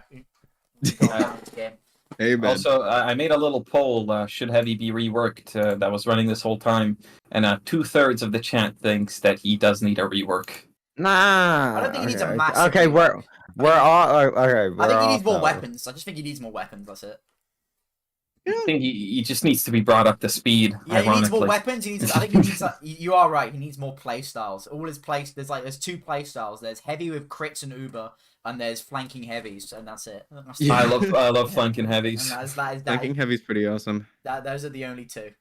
Hey, man. Also, I made a little poll. Should Heavy be reworked? That was running this whole time, and 2/3 of the chat thinks that he does need a rework. Nah. I don't think he needs a massive. Okay, we're all okay. I think he needs more weapons. I just think he needs more weapons. That's it. I think he just needs to be brought up to speed. Yeah, he needs more weapons. I think he needs. You are right. He needs more play styles. All his play. There's 2 play styles. There's heavy with crits and uber, and there's flanking heavies, and that's it. I love flanking heavies. Flanking heavy's pretty awesome. Those are the only 2.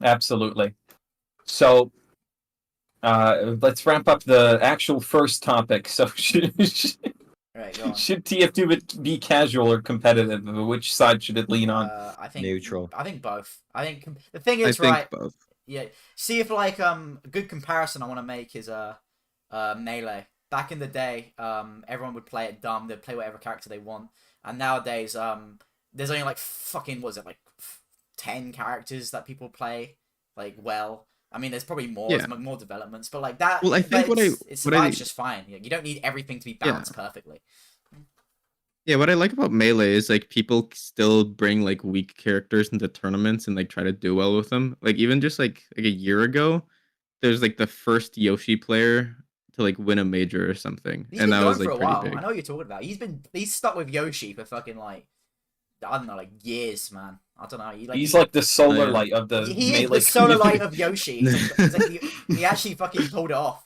Absolutely. So, let's wrap up the actual first topic. So, Right, go on. Should TF2 be casual or competitive? Which side should it lean on? I think neutral. I think both. I think the thing is, both. Yeah. See if like a good comparison I want to make is Melee. Back in the day, everyone would play it dumb. They'd play whatever character they want. And nowadays, there's only like fucking 10 characters that people play like well. I mean, there's probably more. Yeah. There's more developments, but like that. Well, I think it survives just fine. You don't need everything to be balanced perfectly. Yeah, what I like about Melee is like people still bring like weak characters into tournaments and like try to do well with them. Like even just like a year ago, there's like the first Yoshi player to like win a major or something, He's and been that was going like for a pretty while. big. I know what you're talking about. He's stuck with Yoshi for fucking like I don't know, like years, man. I don't know. He's like the solar yeah. light of the he is melee the solar light community. of Yoshi. He's like, he actually fucking pulled it off.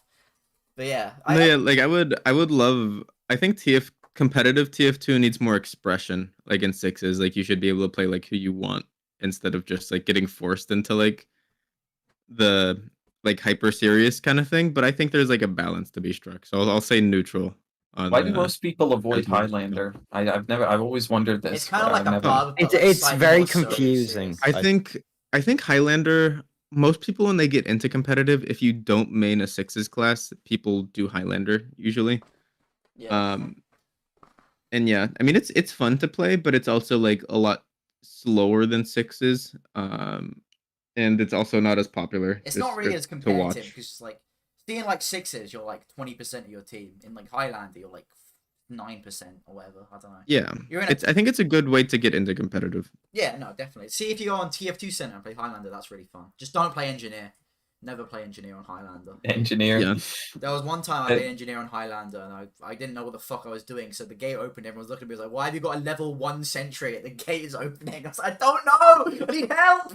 But yeah, No, yeah, like I would love. I think competitive TF2 needs more expression. Like in sixes, like you should be able to play like who you want instead of just like getting forced into like the like hyper serious kind of thing. But I think there's like a balance to be struck. So I'll say neutral on. Why do most people avoid Casual. Highlander? I've always wondered this. it's kind of but like I've a never... pub. But like It's slightly very more so confusing. serious. I think Highlander. Most people when they get into competitive, if you don't main a sixes class, people do Highlander usually. Yeah. And yeah, I mean it's fun to play, but it's also like a lot slower than sixes. And it's also not as popular. It's just not really to as competitive watch. because it's like seeing like sixes, you're like 20% of your team. In like Highlander, you're like 9% or whatever. I don't know. Yeah, You're in a, I think it's a good way to get into competitive. yeah, no, definitely. See if you go on TF2 Center and play Highlander, that's really fun. Just don't play Engineer. Never play Engineer on Highlander. Engineer. Yeah. There was one time I played Engineer on Highlander and I didn't know what the fuck I was doing. So the gate opened, everyone was looking at me, was like, why have you got a level 1 sentry at the gate is opening? I was like, I don't know! I need help!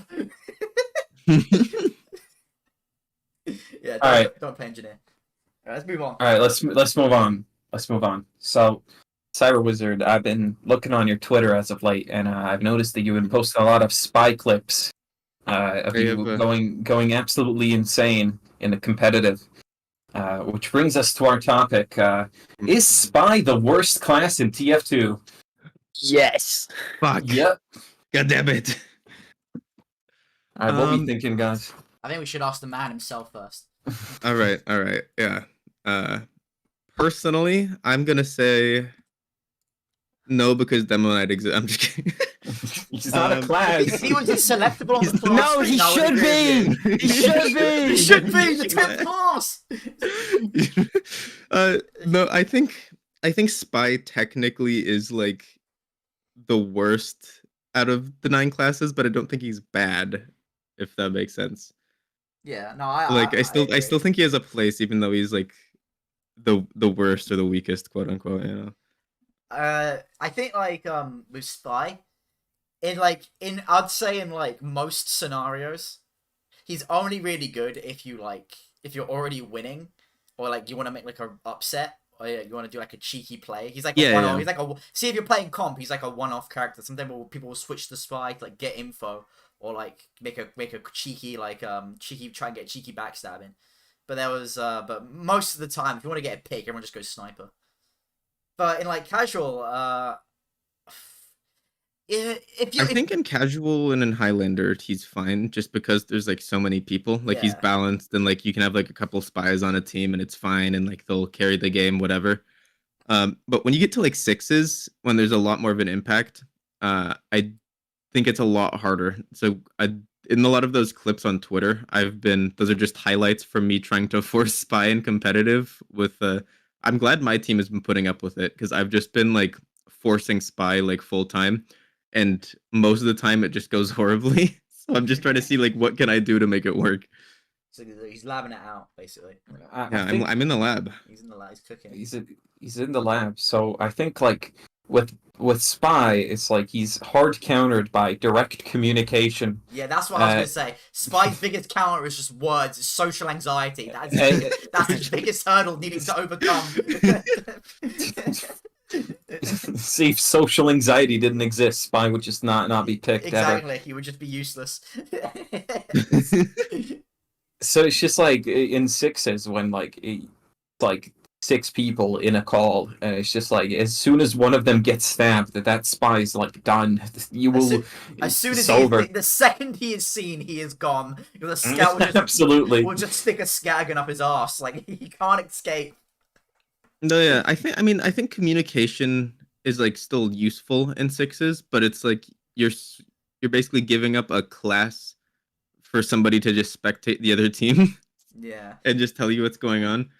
Yeah, don't play Engineer. Alright, let's move on. All right, let's move on. Let's move on. So, Cyber Wizard, I've been looking on your Twitter as of late, and I've noticed that you've been posting a lot of spy clips of you going absolutely insane in the competitive. Which brings us to our topic: is Spy the worst class in TF2? Yes. Fuck. Yep. God damn it. All right, what are we thinking, guys? I think we should ask the man himself first. All right. Yeah. Personally, I'm gonna say no because Demoknight exists. I'm just kidding. He's not a class. If he was just selectable on the floor, No, he should be. He should be. He should be the 10th class. No, I think Spy technically is like the worst out of the 9 classes, but I don't think he's bad, if that makes sense. Yeah, no, I still think he has a place, even though he's like the worst or the weakest, quote unquote. You know. I think like with Spy, I'd say in like most scenarios, he's only really good if you're already winning, or like you want to make like a upset, or you want to do like a cheeky play. He's like yeah. He's like see if you're playing comp, he's like a one-off character. Sometimes people will switch to Spy to like get info, or like make a cheeky try and get cheeky backstabbing. But but most of the time, if you want to get a pick, everyone just goes sniper. But in like casual, I think in casual and in Highlander he's fine, just because there's like so many people. Like he's balanced, and like you can have like a couple spies on a team, and it's fine, and like they'll carry the game, whatever. But when you get to like sixes, when there's a lot more of an impact, I think it's a lot harder. So in a lot of those clips on Twitter, those are just highlights from me trying to force Spy in competitive with I'm glad my team has been putting up with it, because I've just been like forcing Spy like full time, and most of the time it just goes horribly. So I'm just trying to see like what can I do to make it work. So he's labbing it out basically. I'm in the lab. He's in the lab. He's cooking. He's in the lab. So I think like with Spy, it's like he's hard countered by direct communication. Yeah, that's what I was gonna say. Spy's biggest counter is just words. It's social anxiety. That's his biggest hurdle needing to overcome. See, if social anxiety didn't exist, Spy would just not be picked. Exactly, ever. he would just be useless. So it's just like in sixes when like 6 people in a call, and it's just like as soon as one of them gets stabbed, that Spy's like done. You will as soon as the second he is seen, he is gone. The scout will just stick a scattergun up his ass. Like he can't escape. No, yeah, I think communication is like still useful in sixes, but it's like you're basically giving up a class for somebody to just spectate the other team. Yeah. And just tell you what's going on.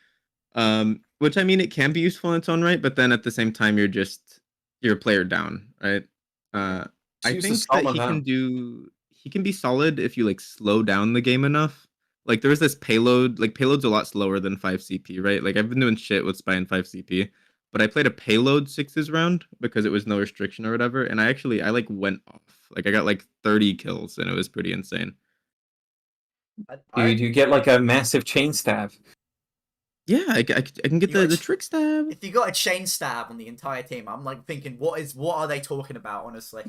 Which I mean, it can be useful in its own right, but then at the same time, you're a player down, right? I think that he can be solid if you like slow down the game enough. Like there was this payload's a lot slower than 5 CP, right? Like I've been doing shit with Spy and 5 CP. but I played a payload sixes round because it was no restriction or whatever, and I like went off. Like I got like 30 kills, and it was pretty insane. Dude, you get like a massive chain stab. Yeah, I can get the trick stab. If you got a chain stab on the entire team, I'm like thinking, what are they talking about? Honestly,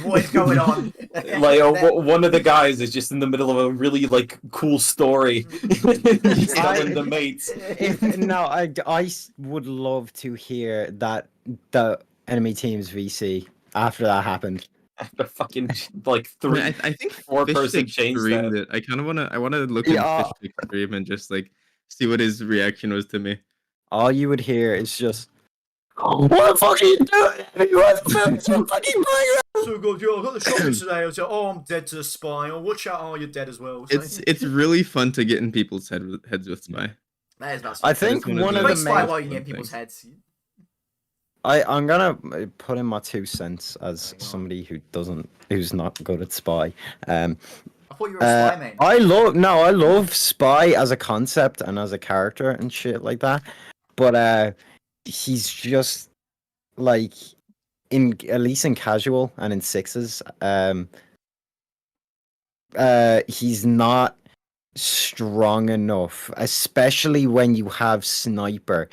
what is going on? Like one of the guys is just in the middle of a really like cool story. He's telling the mates. I would love to hear that the enemy team's VC after that happened. After fucking like three, I think 4-person chain stab. it. I kind of wanna look at Fish stream and just like see what his reaction was to me. All you would hear is just, "What the fuck are you doing? What the fuck is fucking So good, yo, I got the shotgun today. I was like, oh, I'm dead to the spy. Oh, watch out, oh, you're dead as well. So, It's really fun to get in people's heads with Spy. that is about I think one one of of the the spy main... while you get in people's heads. I'm gonna put in my 2 cents as somebody who's not good at Spy. I thought you were a spy, mate. I love Spy as a concept and as a character and shit like that. But he's just like at least in casual and in sixes, he's not strong enough, especially when you have sniper,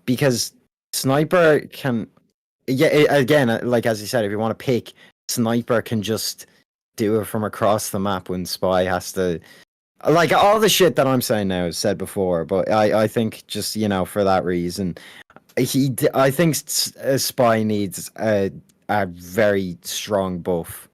because sniper can, again, like as you said, if you want to pick, sniper can just do it from across the map when spy has to, like all the shit that I'm saying now is said before, but I think just, for that reason, I think spy needs a very strong buff.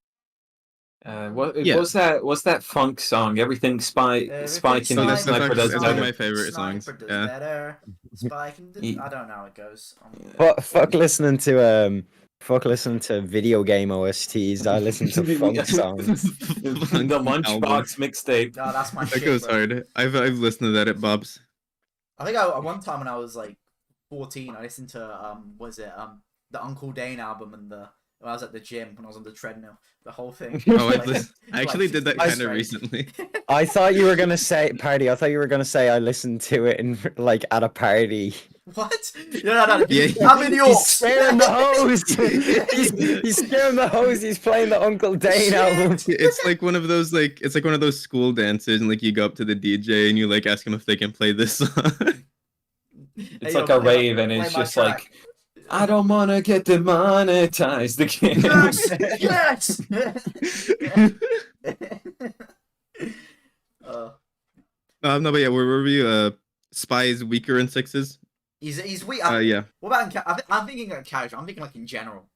What's that funk song? Everything Spy can do, Sniper does better. It's one of my favorite songs. Sniper does better. Spy can do. I don't know how it goes. Fuck listening to video game OSTs. I listen to funk songs. The Lunchbox mixtape. No, that's my That shit, goes bro. hard. I've listened to that at Bob's. I think one time when I was like 14, I listened to the Uncle Dane album and when I was at the gym when I was on the treadmill, the whole thing. Oh, Like, I actually did that kind of straight. recently. I thought you were gonna say party. I thought you were gonna say I listened to it in like at a party. What? No. Yeah, I'm in York. He's scaring the hose. he's scaring the hose. He's playing the Uncle Dane album. It's like one of those one of those school dances, and like you go up to the DJ and you like ask him if they can play this song. It's like a rave, and it's just like, I don't wanna get demonetized again. Yes. No, but yeah, were we Spy is weaker in sixes? He's weak. Yeah. What about I'm thinking like casual. I'm thinking like in general.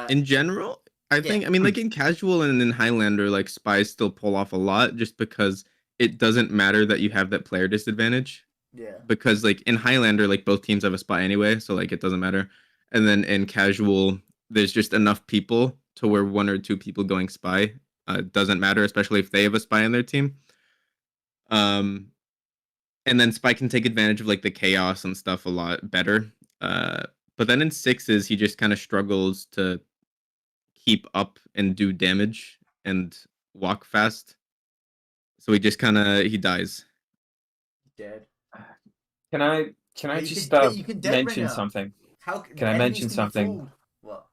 In general, I mean, like in casual and in Highlander, like spies still pull off a lot just because it doesn't matter that you have that player disadvantage. Yeah. Because like in Highlander, like both teams have a spy anyway, so like it doesn't matter. And then in casual, there's just enough people to where 1 or 2 people going spy doesn't matter, especially if they have a spy on their team. And then spy can take advantage of like the chaos and stuff a lot better. But then in sixes, he just kind of struggles to keep up and do damage and walk fast. So he just he dies. Dead. Can I You just can dead mention ringer. something? How Can I mention something? What?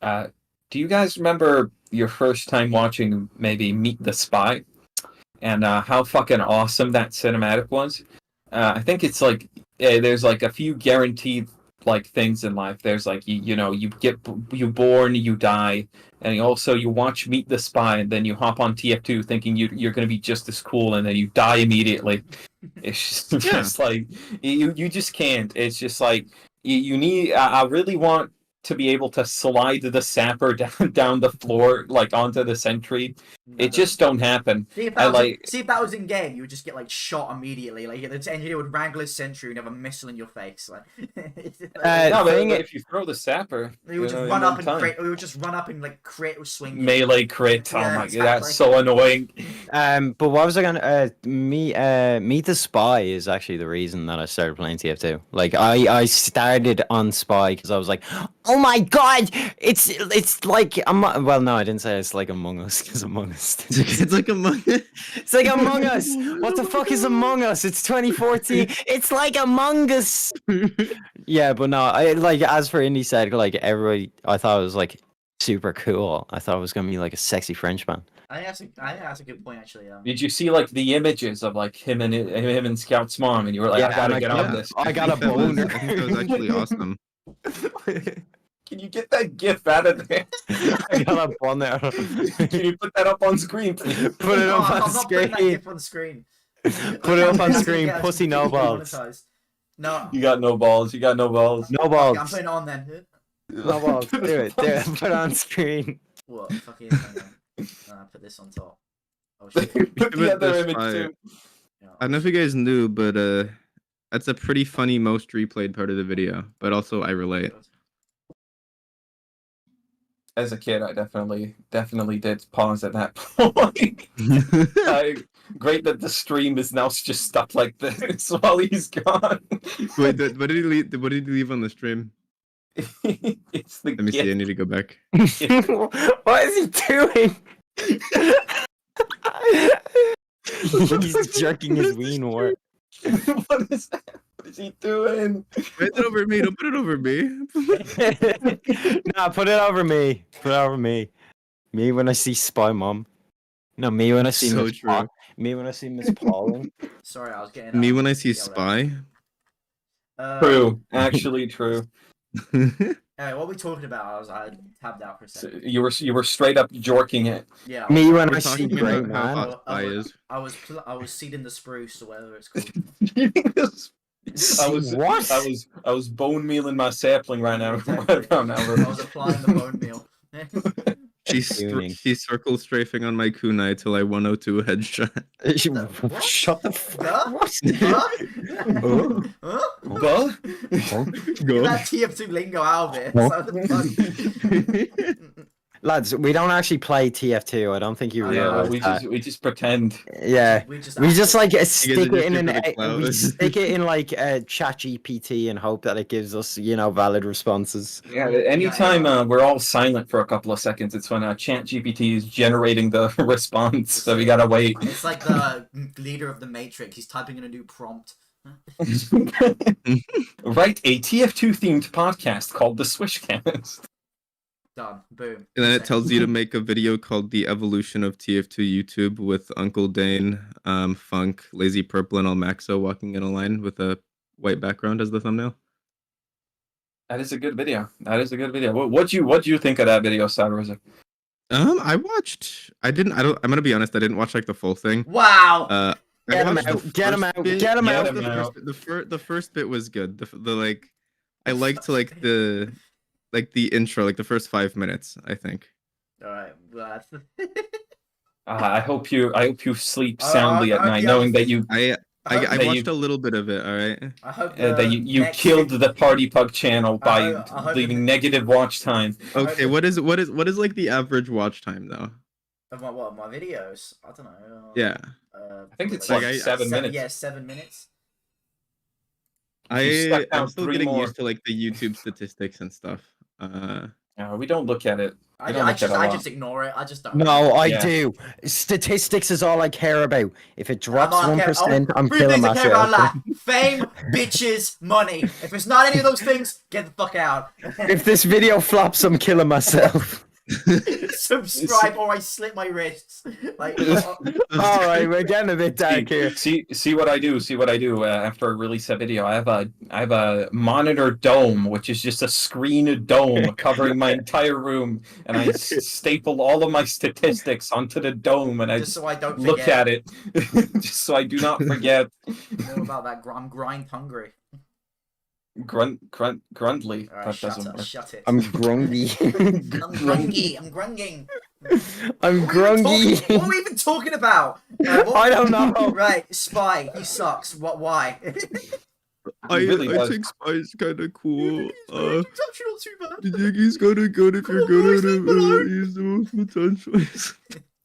Do you guys remember your first time watching maybe Meet the Spy? And how fucking awesome that cinematic was? I think it's like there's like a few guaranteed like things in life. There's like you born, you die, and you watch Meet the Spy, and then you hop on TF2 thinking you're gonna be just as cool, and then you die immediately. It's just like you just can't. It's just like you need. I really want to be able to slide the sapper down the floor like onto the sentry. It just don't happen. See if that was in game, you would just get like shot immediately. Like the engineer would wrangle his sentry and have a missile in your face. Like, no, but if you throw the sapper, he would just run up and crit. We would just run up and like crit or swing. Melee crit. Yeah, oh my exactly. god, that's so annoying. But what was I gonna Meet the Spy is actually the reason that I started playing TF2. Like I started on Spy because I was like, oh Oh my god! It's like well, no, I didn't say it's like Among Us because Among Us. It's like Among Us. It's like Among Us. What the fuck is Among Us? It's 2014. It's like Among Us. Yeah, but no, I like as for Indy said, like everybody, I thought it was like super cool. I thought it was gonna be like a sexy French man. I think that's a good point actually. Did you see like the images of like him and Scout's mom, and you were like, Yeah, I gotta and get on this. I got a think that was- boner. I think that was actually awesome. Can you get that GIF out of there? I got a boner. Can you put that up on screen, please? Put it up I'm on not putting that screen. GIF on screen. Put it up on That's screen. gonna get us Pussy no completely balls. monetized. No. You got no balls. You got no balls. No Okay, I'm balls. putting it on then. No balls. Do it. Do it. Put it on screen. What? Fuck it. Hang on. Put this on top. Oh shit. Put the other This image fire. too. Yeah. I don't know if you guys knew, but that's a pretty funny most replayed part of the video. But also, I relate. As a kid, I definitely did pause at that point. Great that the stream is now just stuck like this while he's gone. Wait, what did he leave? What did he leave on the stream? It's the Let me see. I GIF. need to go back. What is he doing? He's jerking his ween war. What is that? What is he doing? Put it over me. Don't put it over me. Nah, put it over me. Put it over me. Me when I see Spy Mom. No, me when I see So Miss true. Paul. Me when I see Miss Pauling. Sorry, I was getting. Me when I see yelled at. Spy. True. Actually true. Hey, what are we talking about? I tabbed out for a So second. you were straight up jorking it. Yeah. Me when We're I see talking Grey about how Man. hot Spy is. I was seeding the spruce or whatever it's called. What? I was bone mealing my sapling right now. Exactly. Right now. I was applying the bone meal. Tuning. She's circle strafing on my kunai till I 102 headshot. What? Shut the fuck Huh? What? Huh? Go. Get that TF2 lingo out of it. Lads, we don't actually play TF2. I don't think you I Yeah, know. realize that. we just pretend. Yeah. We just like are stick just it in here an for the clout. we stick it in like chat GPT and hope that it gives us, valid responses. Yeah, anytime we're all silent for a couple of seconds, it's when ChatGPT is generating the response. So we gotta wait. It's like the leader of the Matrix. He's typing in a new prompt. Write a TF2 themed podcast called the Swishcast. Done. Boom. And then it tells you to make a video called "The Evolution of TF2 YouTube" with Uncle Dane, Funk, Lazy Purple, and Almaxo walking in a line with a white background as the thumbnail. That is a good video. What do you think of that video, Sadroza? I didn't. I'm gonna be honest. I didn't watch like the full thing. Wow. Get him watched the out, get him first out, bit. get him Yeah, out. The first bit was good. The like, I liked like the intro, like the first 5 minutes. I think. All right. Well, that's I hope you sleep soundly at night, yeah. knowing that you I that you- watched a little bit of it. All right. I hope that you next killed thing- the Party Pug channel by I hope leaving the- negative watch time. Okay. What is like the average watch time though? Of my videos. I don't know. Yeah. I think it's Like, like I- 7 minutes. Yeah, 7 minutes. You stuck down I'm still 3 getting more. used to like the YouTube statistics and stuff. No, we don't look at it. I don't look at it a I lot. just ignore it. I just don't. No, I Yeah. do. Statistics is all I care about. If it drops I'm not 1%, I'm three killing things I care about myself. in life: fame, bitches, money. If it's not any of those things, get the fuck out. If this video flops, I'm killing myself. Subscribe or I slit my wrists. Like, All right, we're getting a bit dark here. See what I do. After I release a video, I have a monitor dome, which is just a screen dome covering my entire room, and I staple all of my statistics onto the dome, and I just so I don't look forget. at it, just so I do not forget. More about that. I'm grind hungry. Grundly. All right, That shut doesn't up. work. Shut it. I'm grungy. I'm grungy. I'm grunging. I'm What grungy. are we even talking about? I don't know. Right, Spy. He sucks. What? Why? I really does. think Spy's kind of cool. It's actually not too bad. I think he's kind of good if you're Oh, good boys, at leave me alone. it. He's the most potential.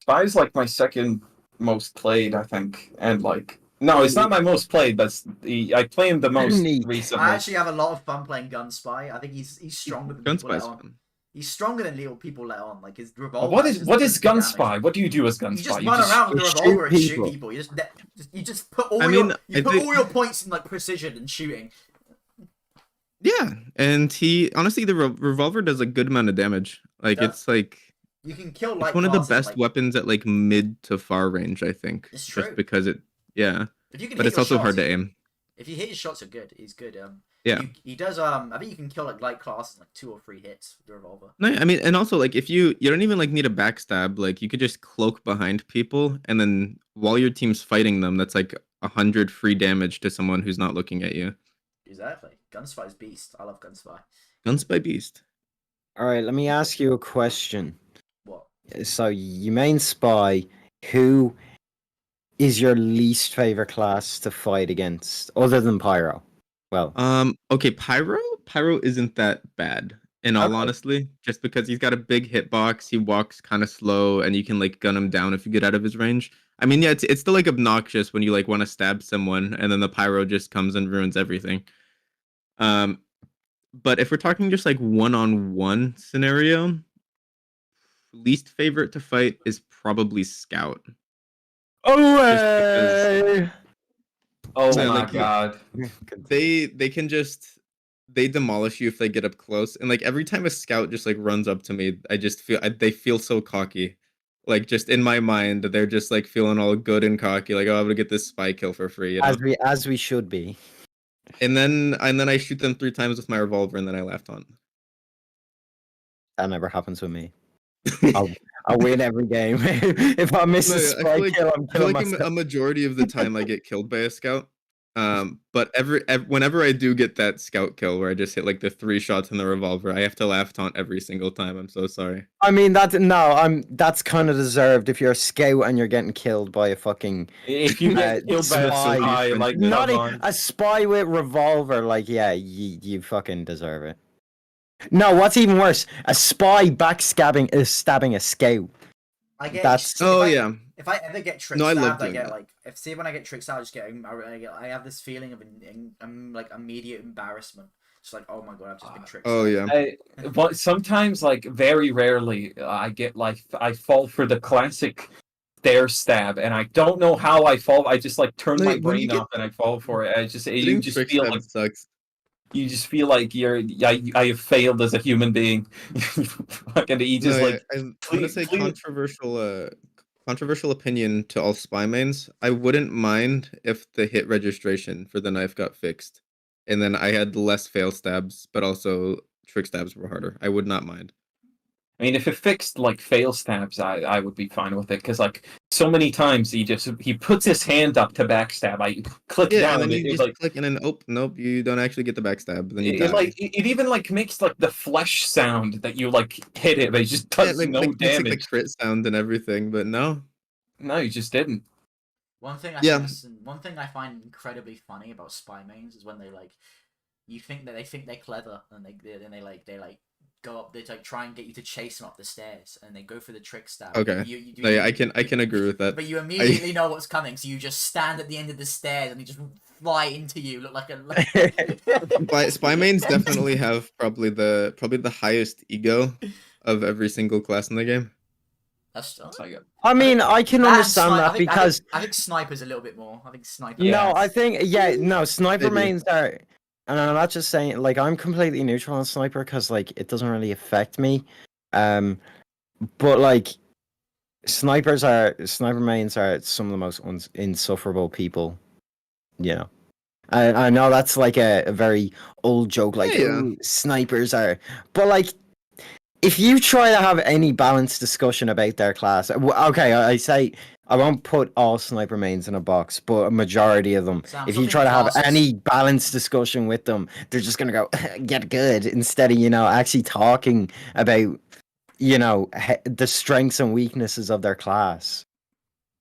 Spy's like my second most played, I think, and like No, it's not my most played, but I play him the most Neat. recently. I actually have a lot of fun playing Gunspy. I think he's stronger than people let Gunspy's on. fun. He's stronger than little people let on. Like his revolver. What is does Gunspy? damage. What do you do as Gunspy? You just run around with a you shoot revolver and shoot people. people. You just put all I your mean, I put think- all your points in like precision and shooting. Yeah, and he honestly the revolver does a good amount of damage. Like Yeah. it's like You can kill light it's one of the classes, best like, weapons at like mid to far range. I think It's true. just because yeah, if you can but hit it's your also shots, hard to aim. If you hit his shots, are good. He's good. Yeah. He does. I think you can kill like light classes in, like 2 or 3 hits with the revolver. No, I mean, and also like if you don't even like need a backstab, like you could just cloak behind people, and then while your team's fighting them, that's like 100 free damage to someone who's not looking at you. Exactly. Gunspy's beast. I love Gunspy. Guns by Beast. All right, let me ask you a question. What? So you main spy, who is your least favorite class to fight against, other than Pyro? Well, Okay, Pyro isn't that bad. In all Okay. honesty, just because he's got a big hitbox, he walks kind of slow, and you can like gun him down if you get out of his range. I mean, yeah, it's still like obnoxious when you like want to stab someone, and then the Pyro just comes and ruins everything. But if we're talking just like one-on-one scenario, least favorite to fight is probably Scout. oh, Oh Yeah, my like, god. They can just they demolish you if they get up close, and like every time a Scout just like runs up to me, I just feel they feel so cocky. Like just in my mind, they're just like feeling all good and cocky, like, oh, I'm gonna get this spy kill for free, you know? as we should be. And then I shoot them 3 times with my revolver, and then I laugh on. That never happens with me. I'll win every game. If I miss No, a yeah, spy kill, I'm I feel killing like myself. a majority of the time I get killed by a Scout. But whenever I do get that Scout kill where I just hit like the 3 shots in the revolver, I have to laugh taunt every single time. I'm so sorry. I mean that's kind of deserved if you're a scout and you're getting killed by a fucking If you get killed by a spy, spy, like not come on. a spy with revolver, like yeah, you fucking deserve it. No, what's even worse, a spy backstabbing is stabbing a scout. I get. That's- Oh yeah. If I ever get trick No, I stabbed, love I doing get that. like. If when I get trick stabbed, I just get. I have this feeling of like immediate embarrassment. It's like, oh my god, I've just been trick stabbed. Oh yeah. But sometimes, like very rarely, I get like I fall for the classic stair stab, and I don't know how I fall. I just like turn my Like, when you brain get- off and I fall for it. You Getting just trick feel stabbed like sucks. you just feel like I have failed as a human being. Fucking, you just No, like yeah, I'm clean- gonna say clean- controversial opinion to all spy mains. I wouldn't mind if the hit registration for the knife got fixed, and then I had less fail stabs, but also trick stabs were harder. I would not mind. I mean, if it fixed like fail stabs, I would be fine with it because like so many times he puts his hand up to backstab. I click Yeah, down. and then you it, just like click, and then nope, you don't actually get the backstab. Then you it, die. like it even like makes like the flesh sound that you like hit it, but it just Yeah, does like, no makes, like, damage. the crit sound and everything, but no. No, you just didn't. One thing one thing I find incredibly funny about spy mains is when they like, you think that they think they're clever, and they go up, they like try and get you to chase them up the stairs, and they go for the trick stab. Okay. No, yeah, I can agree with that. But you immediately know what's coming, so you just stand at the end of the stairs and you just fly into you. Look like a. Spy mains definitely have probably the highest ego of every single class in the game. That's It's like I mean, I can understand that because I think sniper's a little bit more. I think sniper. Yeah. no, I think sniper Maybe. mains are, and I'm not just saying like I'm completely neutral on sniper because like it doesn't really affect me, but like sniper mains are some of the most insufferable people, you know. I know that's like a very old joke, like Yeah. "Ooh, snipers are," but like if you try to have any balanced discussion about their class, okay, I say I won't put all sniper mains in a box, but a majority of them, Sam, if you something try to have classes- any balanced discussion with them, they're just gonna go get good instead of actually talking about the strengths and weaknesses of their class.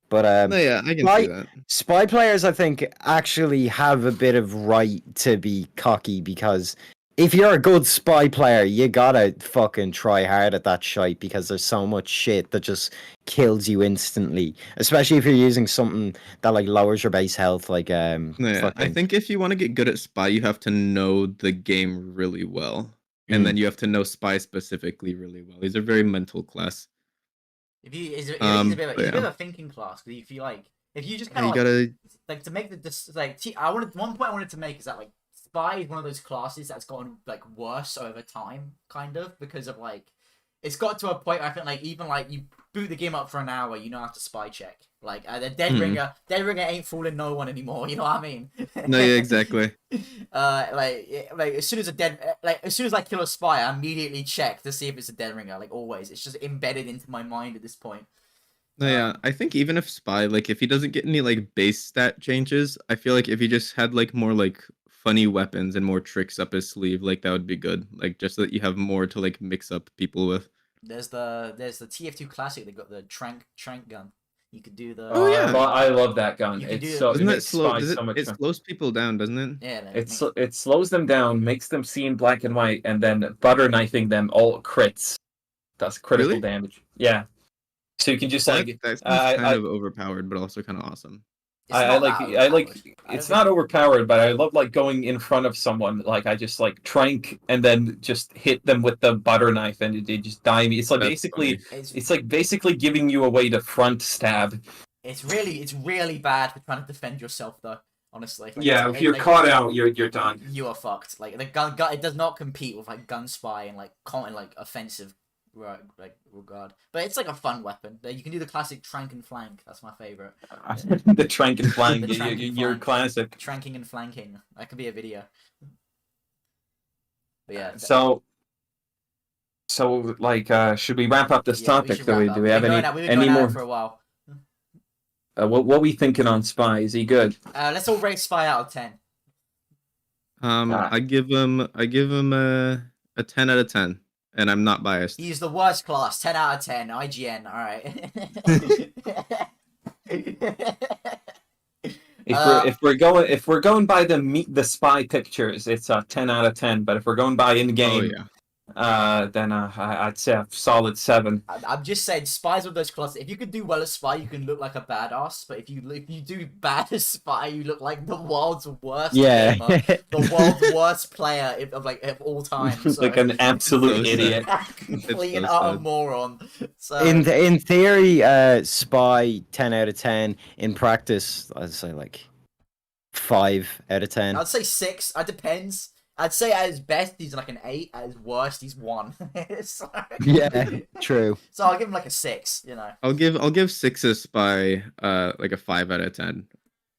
But No, yeah, I can Spy- see that. spy players, I think, actually have a bit of right to be cocky because if you're a good spy player, you gotta fucking try hard at that shite because there's so much shit that just kills you instantly. Especially if you're using something that like lowers your base health, like Yeah, I fucking think if you want to get good at spy, you have to know the game really well, and then you have to know spy specifically really well. These are very mental class. If you, is it, he's a bit of, but he's a bit yeah. of a thinking class. Because if you like, if you just Yeah, kind you of gotta. like to make I wanted one point I wanted to make is that like spy is one of those classes that's gotten like worse over time, kind of because of like it's got to a point where I think like even like you boot the game up for an hour, you know how to spy check. Like the Dead Ringer ain't fooling no one anymore. You know what I mean? No, yeah, exactly. Like as soon as I kill a spy, I immediately check to see if it's a Dead Ringer. Like always, it's just embedded into my mind at this point. No, yeah, I think even if spy, like if he doesn't get any like base stat changes, I feel like if he just had like more like funny weapons and more tricks up his sleeve, like that would be good. Like just so that you have more to like mix up people with. There's the TF2 classic. They got the trank gun. You could do the. Oh, yeah. I love that gun. You can do It's it. so Doesn't it that makes slow? spies so much It fun. slows people down, doesn't it? Yeah, It slows them down, makes them see in black and white, and then butter knifing them all crits. That's critical Really? damage. Yeah. So you can just like That's I- kind I- of overpowered, but also kind of awesome. I like it's not overpowered, but I love like going in front of someone. Like I just like trank and then just hit them with the butter knife and it just die me. It's like That's basically funny. it's like basically giving you a way to front stab. It's really bad for trying to defend yourself though. Honestly. Like, Yeah, it's- if you're like, caught out, you're done. You are fucked. Like the gun it does not compete with like gun spy and like offensive regard. But it's like a fun weapon. You can do the classic trank and flank. That's my favorite. The trank and flank, The trank and you're flank. classic. Tranking and flanking. That could be a video. But yeah. So like, should we wrap up this we topic? should Do wrap up. we have We've been any going at more? it for a while. What are we thinking on Spy? Is he good? Let's all rate Spy out of 10. I give him a 10 out of 10, and I'm not biased. He's the worst class. 10 out of 10. IGN. All right. If we're going by the Spy pictures, it's a 10 out of 10. But if we're going by in game, then I'd say a solid 7. I'm just saying, Spy's one of those classes. If you can do well as Spy, you can look like a badass. But if you do bad as Spy, you look like the world's worst gamer, the world's worst player of all time. So. Like an absolute So idiot. Complete so and utter sad. moron. So in theory, Spy 10 out of 10. In practice, I'd say like 5 out of 10. I'd say 6. It depends. I'd say at his best he's like an 8. At his worst he's 1. So... Yeah, true. So I'll give him like a 6. You know. I'll give 6 a Spy like a 5 out of 10.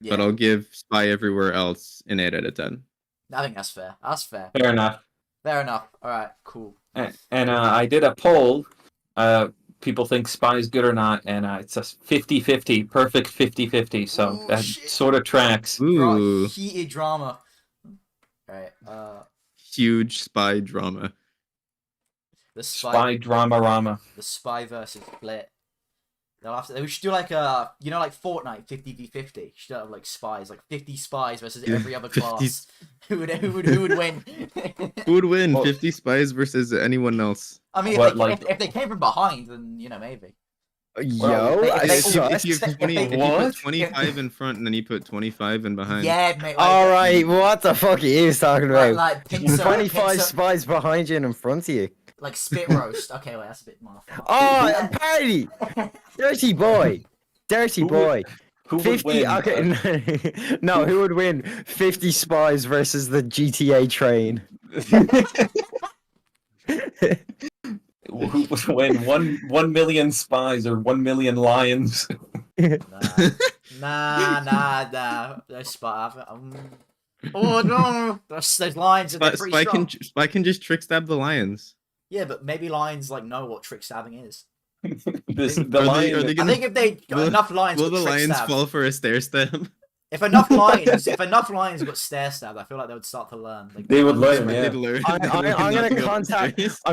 Yeah. But I'll give Spy everywhere else an 8 out of 10. I think that's fair. That's fair. Fair enough. Fair enough. All right. Cool. And I did a poll. People think Spy is good or not, and it's a 50-50, perfect 50-50. So Ooh, that shit. sort of tracks. Ooh, Heated drama. All right. huge Spy drama. The Spy drama rama. The Spy versus Split. We should do like like Fortnite 50v50. Should have like spies, like 50 spies versus every other 50 class. Who would win? Who would win? Well- 50 Spies versus anyone else? I mean, What, if they came from behind, then maybe. Yo, if I they- saw If you if put What? 25 in front and then you put 25 in behind. Yeah, mate. All right, what the fuck are you talking about? Like pincer, 25 pincer, spies behind you and in front of you. like spit roast. Okay, wait, that's a bit more. Oh, a party! Dirty boy. Dirty Who would- boy. Who would 50, win? okay, no, who would win? 50 spies versus the GTA train. Who would win? 1 million spies or 1 million lions? Nah. There's spy. Oh no, there's lions and they're pretty strong. Spy can just trick stab the lions. Yeah, but maybe lions like know what trick stabbing is. The Are lion. they I think if they got will- enough lions, Will would the trick lions stab. fall for a stair step? If enough lions got stare stabbed, I feel like they would start to learn. Like, They would learn, yeah. They'd learn. I'm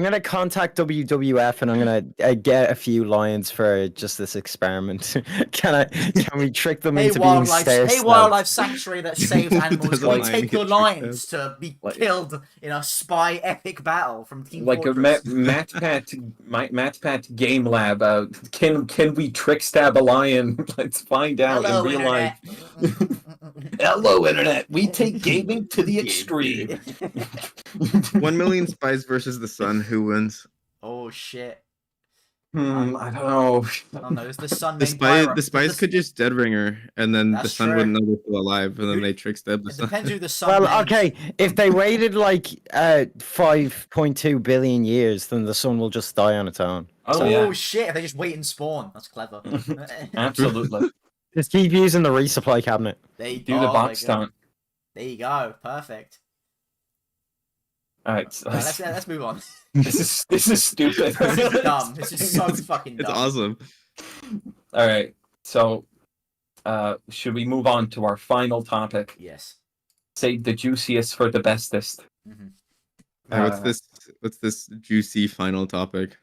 gonna contact WWF and I'm gonna get a few lions for just this experiment. Can we trick them into being stare stabbed? wildlife sanctuary that saves animals. Does a Can we lion take get your tricked lions to be Like- killed in a spy epic battle from Team Like a Fortress? MatPat game lab. Can we trick stab a lion? Let's find out Hello, in real life. Internet. Hello, internet. We take gaming to the extreme. 1 million spies versus the sun. Who wins? Oh shit! I don't know. Oh no, it's the sun. The named Pyro. spies could just dead ring her, and then the That's sun true. wouldn't know they're still alive, and then they trick stab the It sun. depends who the sun. Well, named. okay, if they waited like 5.2 billion years, then the sun will just die on its own. Oh, Oh yeah. shit! If they just wait and spawn, that's clever. Absolutely. Just keep using the resupply cabinet. There you Do go. the Oh box my God. stunt. There you go. Perfect. All right. So Right, let's move on. this is stupid. This is dumb. This is so fucking dumb. It's awesome. All right. So, should we move on to our final topic? Yes. Save the juiciest for the bestest. hmm Alright, what's this juicy final topic?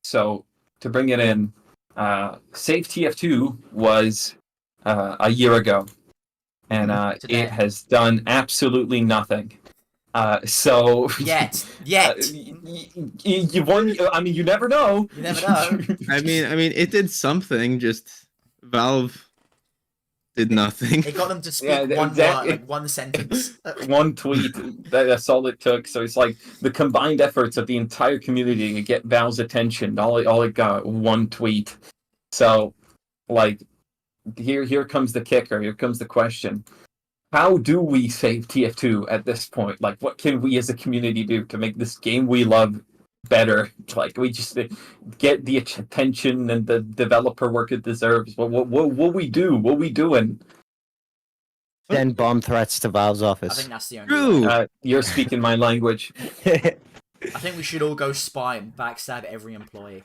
So, to bring it in, Save TF2 was a year ago, and Today. it has done absolutely nothing. So Yet. you won. I mean, you never know. You never know. I mean, it did something. Just Valve did nothing. It got them to speak Yeah, one that- word, like one sentence. One tweet. That's all it took. So it's like the combined efforts of the entire community to get Valve's attention. All it got, one tweet. So, like, here comes the kicker. Here comes the question. How do we save TF2 at this point? Like, what can we as a community do to make this game we love better? Like, we just get the attention and the developer work it deserves. What we do? What we doing? Send bomb threats to Valve's I office. think that's the only True. way. You're speaking my language. I think we should all go spy and backstab every employee.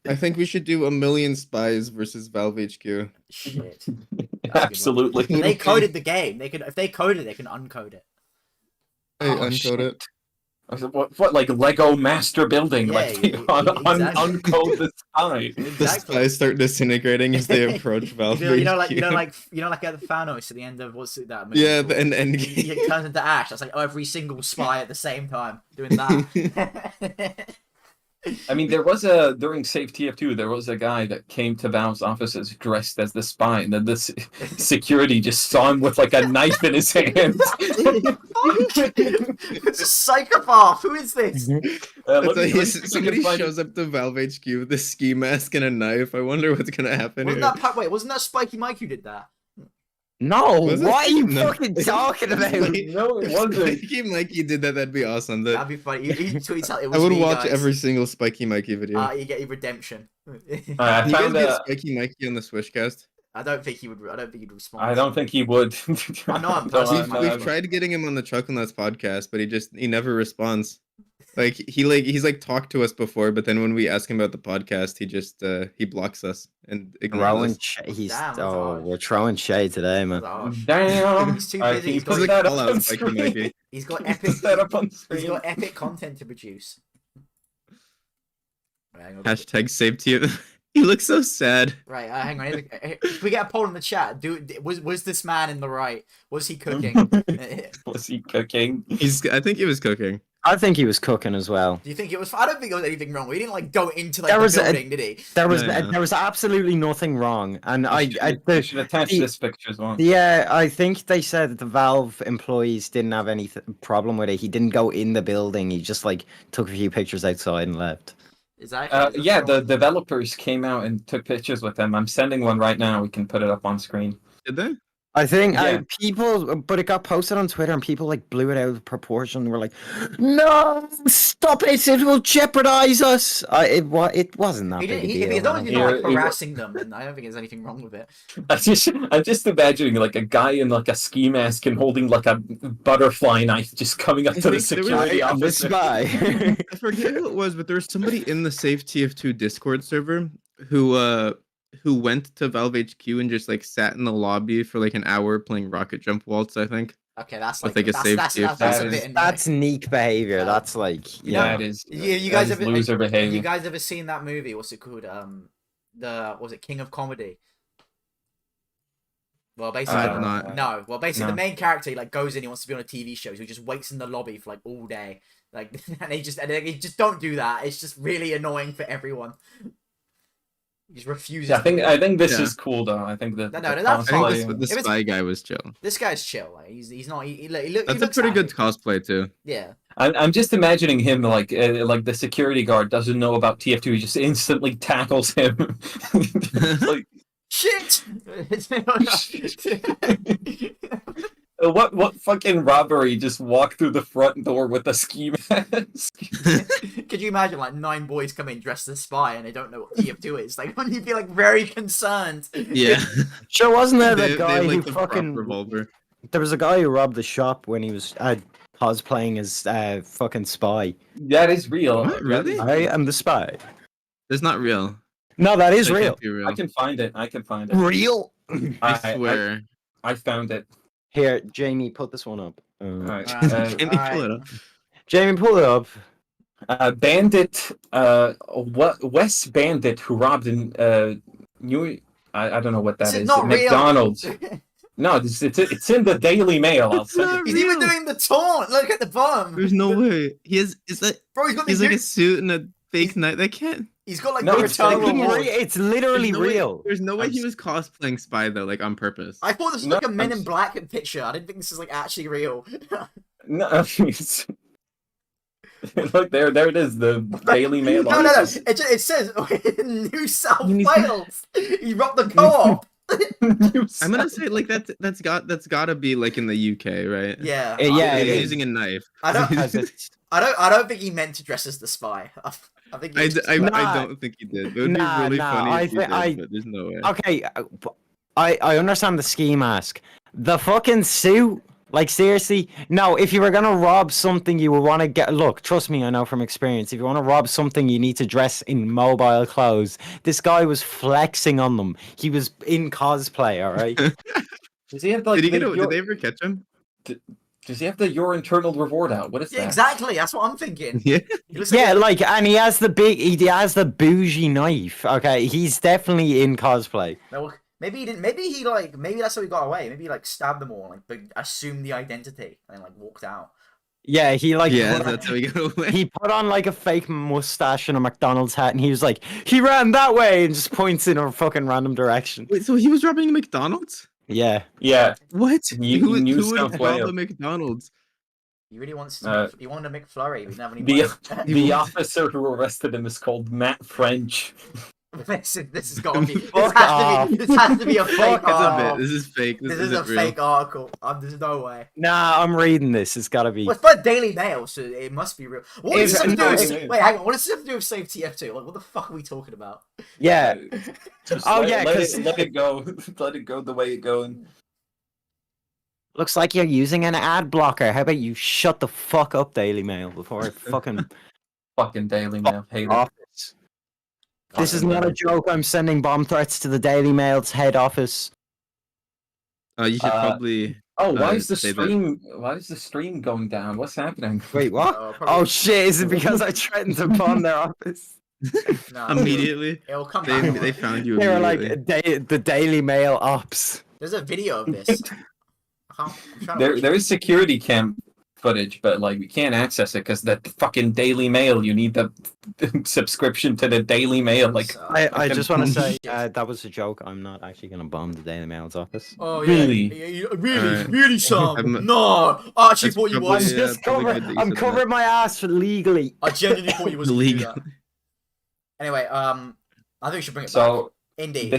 I think we should do 1 million spies versus Valve HQ. Shit. Absolutely. They coded the game. They could, if they code it, they can uncode it. Hey, Oh, uncode shit. it. What like Lego master building? Yeah, Like exactly. uncode the spine. The Exactly. spies start disintegrating as they approach Valve You know, like HQ. at the Thanos at the end of what's that movie? Yeah, called? the end He turns into ash. That's like every single spy at the same time doing that. I mean, during Save TF2, there was a guy that came to Valve's offices dressed as the spy, and then the security just saw him with like a knife in his hand. It's a psychopath. Who is this? It's like let me somebody find- shows up to Valve HQ with a ski mask and a knife. I wonder what's gonna happen Wasn't here. that wasn't that Spiky Mike who did that? No, Was it? what are you No. fucking talking about? No, it wasn't. Spiky Mikey did that. That'd be awesome. That'd be funny. He tweets out. It was I would me, watch guys. every single Spiky Mikey video. You get your redemption. I Can you guys found get a, Spiky Mikey on the Swishcast? I don't think he would. I don't think he'd respond. I don't think he would. I know I'm No, personally I'm We've not. tried getting him on the Chuck and Nuts podcast, but he never responds. Like he's talked to us before, but then when we ask him about the podcast, he just he blocks us and ignores Throwing us. he's Damn, that's oh, harsh. we're throwing shade today, man. Oh, Damn. He's too Alright, busy, can you he's got put He's that like up all on out Spiky screen? Mikey. he's got epic. Put that up on He's screen. got epic content to produce. Right, hang on. Hashtag save to you. He looks so sad. Right, hang on. If we get a poll in the chat, was this man in the right? Was he cooking? Do Was he cooking? I think he was cooking. I think he was cooking as well. you think it was? I don't think there was anything wrong. He didn't like go into like There the was a- building, did he? Yeah. There was absolutely nothing wrong, and I should attach the- this picture as well. yeah, I think they said that the Valve employees didn't have any problem with it. He didn't go in the building. He just like took a few pictures outside and left. Is that? Yeah, the developers came out and took pictures with him. I'm sending one right now. We can put it up on screen. Did they? I think Yeah. people, but it got posted on Twitter and people like blew it out of proportion. Were like, "No, stop it! It will jeopardize us." It wasn't that He big didn't. a deal. As long as he's not Here- like here- harassing them, then I don't think there's anything wrong with it. I'm just imagining like a guy in like a ski mask and holding like a butterfly knife just coming up I to the think there was- security I- This officer. guy. I forget who it was, but there was somebody in the Save TF2 Discord server who who went to Valve HQ and just like sat in the lobby for like an hour playing Rocket Jump Waltz. I think. Okay, that's With, like like, a save that's TF2. a That bit is- annoying. That's neak behavior. Yeah. That's like You know, That is you guys that is ever loser behavior. you guys ever seen that movie? What's it called? Was it King of Comedy? Well, basically, I've not. no. Well, basically, No. the main character he, like goes in. He wants to be on a TV show, so he just waits in the lobby for like all day. Like, and they just don't do that. It's just really annoying for everyone. He just refuses. Yeah, I think this Yeah. is cool though. I think that No, the that's I think fine. cosplay- the If it's- spy guy was chill. This guy's chill. Like, he's not. He That's a looks pretty good happy. cosplay too. Yeah. I'm just imagining him like the security guard doesn't know about TF2. He just instantly tackles him. Like, Shit. what fucking robbery just walked through the front door with a ski mask? Could you imagine like 9 boys come in dressed as spy and they don't know what TF2 is? Like, wouldn't you be like very concerned? Yeah. Sure, wasn't there They- the they guy have, who like, the prop fucking? revolver. There was a guy who robbed the shop when he was cosplaying as fucking spy. That is real. What? Really? I am the spy. That's not real. No, that is That real. can't be real. I can find it. I can find it. Real. I swear. I found it. Here, Jamie, put this one up. Alright. Alright. Can you pull it up? Jamie, pull it up. Bandit. Wes Bandit who robbed in New. I don't know what that Is it is. not real? McDonald's. No, it's in the Daily Mail. I'll send it. He's even doing the taunt. Look at the bum. There's no way. He has. Is that? Bro, he's got the He's like new- a suit and a fake knife. They can't. He's got like No, the it's return fucking reward. It's literally There's no way- real. There's no way I'm he s- was cosplaying spy though, like on purpose. I thought this was No, like a Men I'm in Black picture. I didn't think this is like actually real. No, it's- look there it is. The Daily Mail. No. article. It says New South You need- Wales. He robbed the co-op. I'm gonna say like that's gotta be like in the UK, right? Yeah. Yeah, He's it is. using a knife. I don't. As it's- I don't think he meant to dress as the spy. I think. He was just I like- don't think he did. It would Nah, be really nah, funny I if he thi- did, I- but there's no way. Okay, I understand the ski mask. The fucking suit. Like seriously, no. If you were gonna rob something, you would want to get. Look, trust me, I know from experience. If you want to rob something, you need to dress in mobile clothes. This guy was flexing on them. He was in cosplay. All right. Does he have like? Did he the- get? your- Did they ever catch him? Does he have your internal reward out? What is Yeah, that? exactly. That's what I'm thinking. Yeah. He looks Yeah, like like, and he has the bougie knife. Okay, he's definitely in cosplay. No, maybe he didn't. Maybe he like. Maybe that's how he got away. Maybe he like stabbed them all, like assumed the identity, and like walked out. Yeah, he like Yeah, put, that's how he got away. he put on like a fake mustache and a McDonald's hat, and he was like, he ran that way and just points in a fucking random direction. Wait, so he was robbing a McDonald's? Yeah, Yeah. What? New Who South would rob Wales. a McDonald's? He really wants to. He wanted a McFlurry. He didn't have any The money. the officer who arrested him is called Matt French. this has got to be. Fuck off. This has to be a fake It's a article. bit. This is fake. This is a isn't real. fake article. There's no way. nah, I'm reading this. It's gotta be. Well, it's by Daily Mail, so it must be real. What does this have to do Daily with? Mail. Wait, hang on. What does this have to do with Save TF2? Like, what the fuck are we talking about? Yeah. Just Oh, let, yeah, let 'cause- let it go. Let it go the way it going. Looks like you're using an ad blocker. How about you shut the fuck up, Daily Mail, before I fucking Fucking Daily Mail. Hate it. office. This is not a joke. I'm sending bomb threats to the Daily Mail's head office. You should probably. Oh, why Uh, is the say that. stream? Why is the stream going down? What's happening? Wait, what? Probably- Oh shit! Is it because I threatened to bomb their office? no, Immediately. It'll come They back. they found you. They were immediately. like the Daily Mail ops. There's a video of this. I'm trying to watch There it. is security cam footage, but like we can't access it because the fucking Daily Mail. You need the subscription to the Daily Mail. Like, So- I Fucking just want to say bullshit. that was a joke. I'm not actually gonna bomb the Daily Mail's office. Oh Really? yeah, really, Alright. really, Sam. I'm- No, I actually That's thought you probably- was. Yeah, Just probably cover. good that you I'm said covering my ass legally. I genuinely thought you was. gonna do Legal. that. Anyway, I think we should bring it so back. Indeed.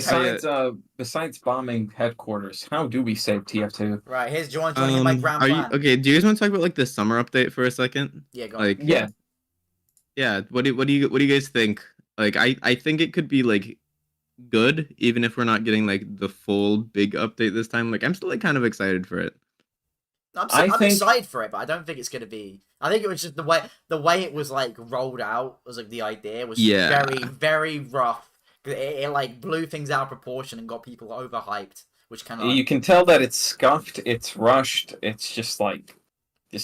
besides bombing headquarters, how do we save TF2? Right, here's joining my grand Are you plan. okay? Do you guys want to talk about like the summer update for a second? Yeah, go on. Like, Yeah, yeah. What do you guys think? Like, I think it could be like good, even if we're not getting like the full big update this time. Like, I'm still like kind of excited for it. I'm think- excited for it, but I don't think it's gonna be. I think it was just the way it was like rolled out was like the idea was Yeah. very very rough. It like blew things out of proportion and got people overhyped, which kind of You can tell that it's scuffed, it's rushed, it's just like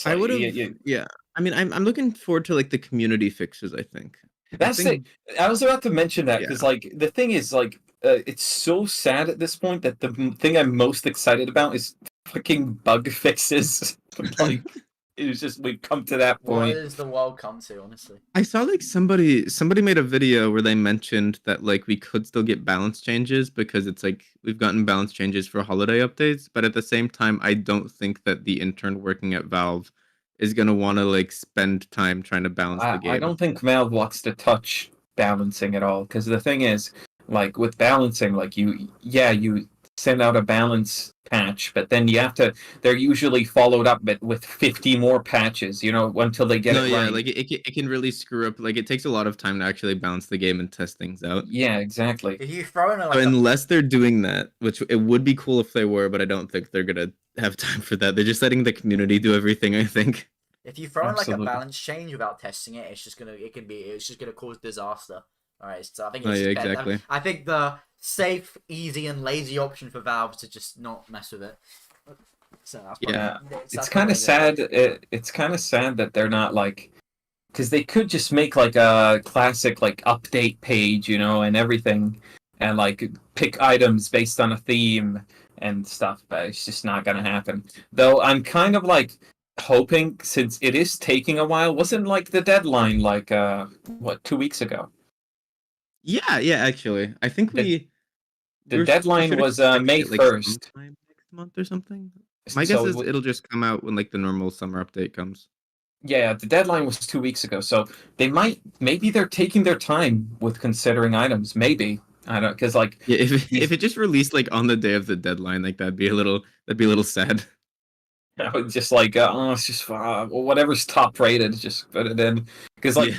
I would have, yeah. I mean, I'm looking forward to like the community fixes. I think That's it. I was about to mention that because, Yeah. like, the thing is, like, it's so sad at this point that the thing I'm most excited about is fucking bug fixes. Like, it's just we've come to that what point. does the world come to, honestly? I saw like somebody made a video where they mentioned that like we could still get balance changes because it's like we've gotten balance changes for holiday updates, but at the same time, I don't think that the intern working at Valve is gonna want to like spend time trying to balance the game. I don't think Valve wants to touch balancing at all because the thing is, like, with balancing, like, you send out a balance patch, but then you have to. They're usually followed up with 50 more patches, you know, until they get it right. Like it can really screw up. Like it takes a lot of time to actually balance the game and test things out. Yeah, exactly. If you throw in So unless they're doing that, which it would be cool if they were, but I don't think they're gonna have time for that. They're just letting the community do everything, I think. if you throw in like a Absolutely. balance change without testing it, it's just gonna cause disaster. All right, so I think Oh, it's yeah, better. exactly. I think the safe, easy, and lazy option for Valve is to just not mess with it. So that's Yeah, that's it's kind probably of sad. good. It's kind of sad that they're not like, because they could just make like a classic like update page, you know, and everything, and like pick items based on a theme and stuff. But it's just not gonna happen. Though I'm kind of like hoping, since it is taking a while. Wasn't like the deadline like 2 weeks ago? Yeah, actually, I think The we're deadline should was expect May it, like, 1st. sometime next month or something. My guess So is it'll just come out when like the normal summer update comes. yeah, the deadline was 2 weeks ago, so maybe they're taking their time with considering items. Maybe I don't, because like Yeah, if it just released like on the day of the deadline, like that'd be a little sad. I would just like it's just whatever's top rated, just put it in. Because like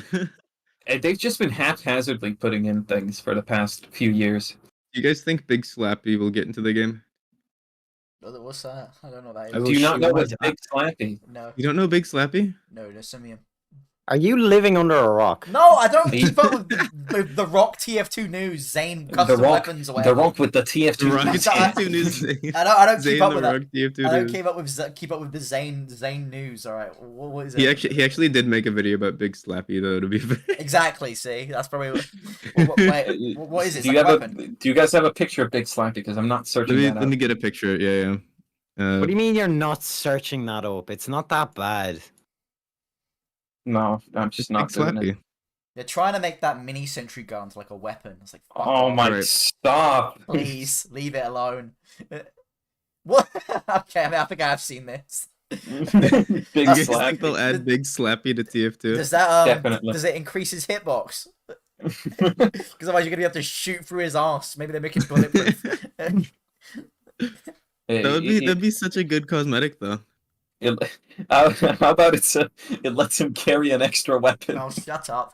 they've just been haphazardly putting in things for the past few years. Do you guys think Big Slappy will get into the game? What's that? I don't know what that I is. Do you not shoot know my what's Big Slappy? No, You don't know Big Slappy? no, send me him. Are you living under a rock? No, I don't The- keep up with the Rock TF2 news, Zane custom weapons or The whatever. Rock with the TF2. The Rock So I- TF2 news. I don't keep Zane up the with Rock that. TF2 I don't news. keep up with the Zane news. All right, what is it? He actually did make a video about Big Slappy though. To be fair. Exactly. See, that's probably wait, what is it? It's Do you like a have weapon. Do you guys have a picture of Big Slappy? Because I'm not searching that Let up. me get a picture. Yeah. What do you mean you're not searching that up? It's not that bad. No, I'm just Big not doing it. Slappy. They're trying to make that mini sentry gun into like a weapon. It's like, fuck Oh off. my! Right. Stop! Please leave it alone. What? Okay, I think I have seen this. Big You guys think Slappy. they'll add Big Slappy to TF2? Does that Definitely. does it increase his hitbox? Because otherwise you're gonna have to shoot through his ass. Maybe they make it bulletproof. That'd be such a good cosmetic though. How about it lets him carry an extra weapon? Oh, shut up.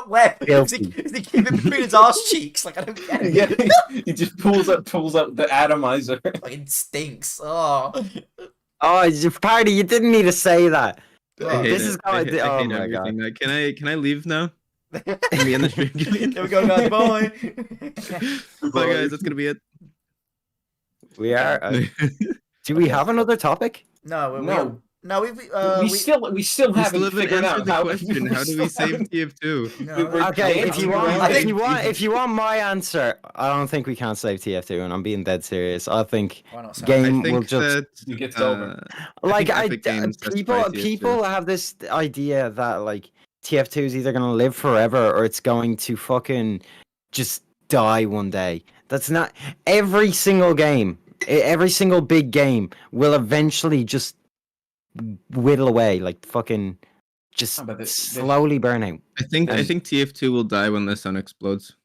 Where? Is he keeping it between his ass cheeks? Like, I don't get it. Yeah, he just pulls out the atomizer. Fucking stinks. Oh. Oh, Party, you didn't need to say that. I hate This it. is I going hate- to. I Oh hate my god. everything. Can I leave now? Can we end the stream? Here we go, guys. Bye. Bye guys. That's gonna be it. We are. Do we have another topic? No, No. we we still We haven't still haven't figured out answered the how. question. How do we save TF2? No. We're Okay, if you want, dancing around. if you want my answer, I don't think we can save TF2, and I'm being dead serious. I think Why not? Sam? game I will think just that It gets over. like think I Epic Games has to people buy TF2. people have this idea that like TF2 is either gonna live forever or it's going to fucking just die one day. That's not every single game. Every single big game will eventually just whittle away, like fucking just Oh, but slowly burn out. I think TF2 will die when the sun explodes.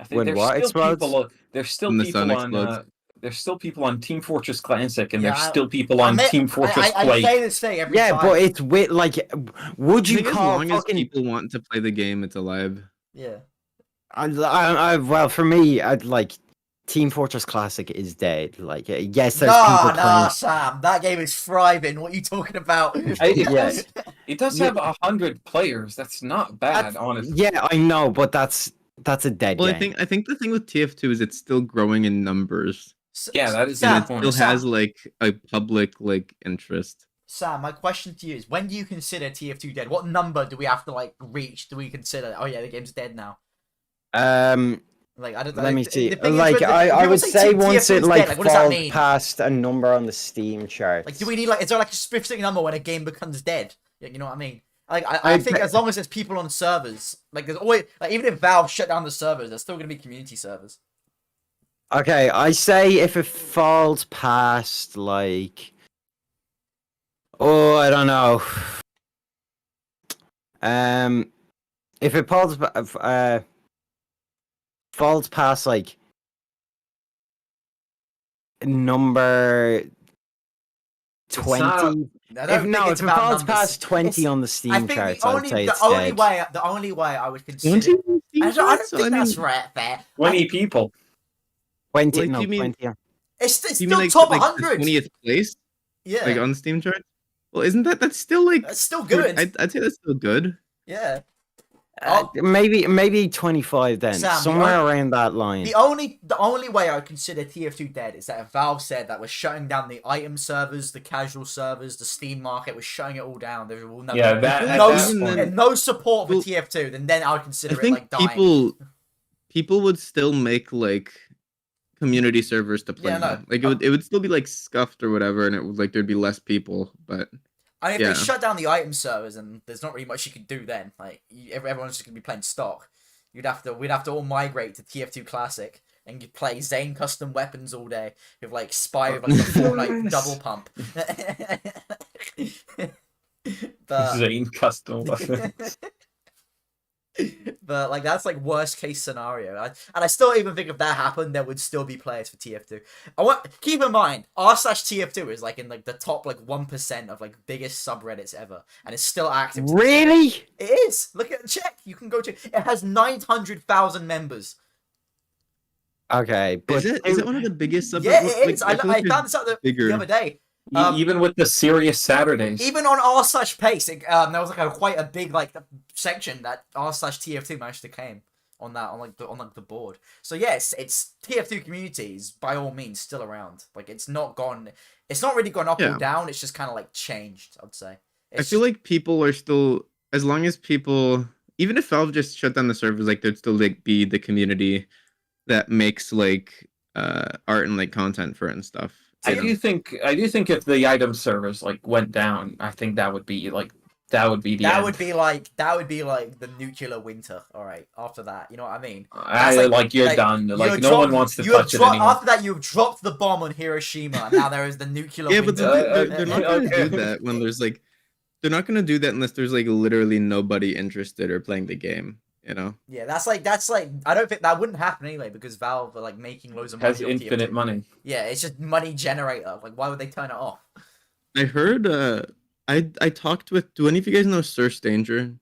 I think When there's what still explodes? people. There's still When the people sun on. explodes. There's still people on Team Fortress Classic, and Yeah, there's still people on Team Fortress I Quake. say this thing every Yeah, time. but it's with like, would I you think as call long as fucking? people want to play the game, it's alive. Yeah. Well, for me, I'd like Team Fortress Classic is dead. Like, yes, there's Nah, people playing. Sam. That game is thriving. What are you talking about? Yes. It does have 100 players. That's not bad, honestly. Yeah, I know, but that's a dead Well, game. I think the thing with TF2 is it's still growing in numbers. Yeah, that is And the it point. still has like a public like interest. Sam, my question to you is: when do you consider TF2 dead? What number do we have to like reach? Do we consider? Oh yeah, the game's dead now. Like I don't. Let me see. The thing is Like when I people would say TF2 once is it like dead, what does that falls mean? past a number on the Steam charts. Like, do we need like? Is there like a specific number when a game becomes dead? You know what I mean? Like, I think as long as there's people on servers, like there's always like even if Valve shut down the servers, there's still gonna be community servers. Okay, I say if it falls past like, oh, I don't know. If it falls past like number 20. If it falls past 20 on the Steam charts, I would say it's dead. The only way I would consider. I don't think that's right there. 20 people. 20, Like, no, you mean- 20. It's You still mean like, top like 100. 20th place? Yeah, Like on Steam chart? Well, isn't that's still like that's still good. I'd say that's still good. Yeah. Maybe 25 then, Sam, somewhere around that line. The only way I would consider TF2 dead is that if Valve said that we're shutting down the item servers, the casual servers, the Steam market, we're shutting it all down. There will never no support for TF2. Then I would consider it like dying. People would still make like community servers to play. Yeah, no. Like it would still be like scuffed or whatever, and it would like there'd be less people. But I mean, if yeah. they shut down the item servers, and there's not really much you could do then. Like everyone's just gonna be playing stock. We'd have to all migrate to TF2 Classic and you'd play Zane custom weapons all day with like Spy with like the Fortnite double pump. But Zane custom weapons. But like that's like worst case scenario, and I still even think if that happened, there would still be players for TF2. Keep in mind r/TF2 is like in like the top like 1% of like biggest subreddits ever, and it's still active. Really? It is. Look at check. You can go check. It has 900,000 members. Okay, but is it one of the biggest subreddits? Yeah, it is. Like, I found this out the other day. Even with the serious Saturdays. Even on r/pace, there was like quite a big like section that r/TF2 managed to claim on the board. So yes, it's TF2 communities by all means still around. Like it's not really gone up or down. It's just kind of like changed. I'd say. I feel like people are still, as long as people, even if Valve just shut down the servers, like there'd still like be the community that makes like art and like content for it and stuff. I do think if the item servers like went down, I think that would be the end. That would be like the nuclear winter. All right, after that, you know what I mean? You're done. Like no one wants to touch it anymore. After that, you've dropped the bomb on Hiroshima, and now there is the nuclear winter. But they're not going to do that when there's like, they're not going to do that unless there's like literally nobody interested or playing the game. You know? Yeah, that's like I don't think that wouldn't happen anyway because Valve are like making loads of money. Has infinite money. Yeah, it's just money generator. Like, why would they turn it off? I heard. I talked with. Do any of you guys know Sir Stanger?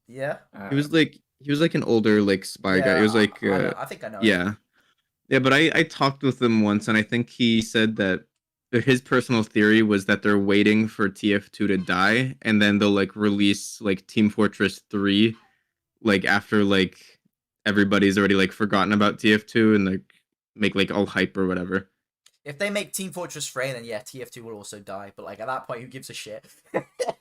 Yeah. He was like an older like spy guy. He was like. I think I know. Yeah. Yeah, but I talked with him once, and I think he said that his personal theory was that they're waiting for TF2 to die, and then they'll like release like Team Fortress 3. Like after like everybody's already like forgotten about TF2 and like make like all hype or whatever. If they make Team Fortress 3, then yeah, TF2 will also die. But like at that point, who gives a shit?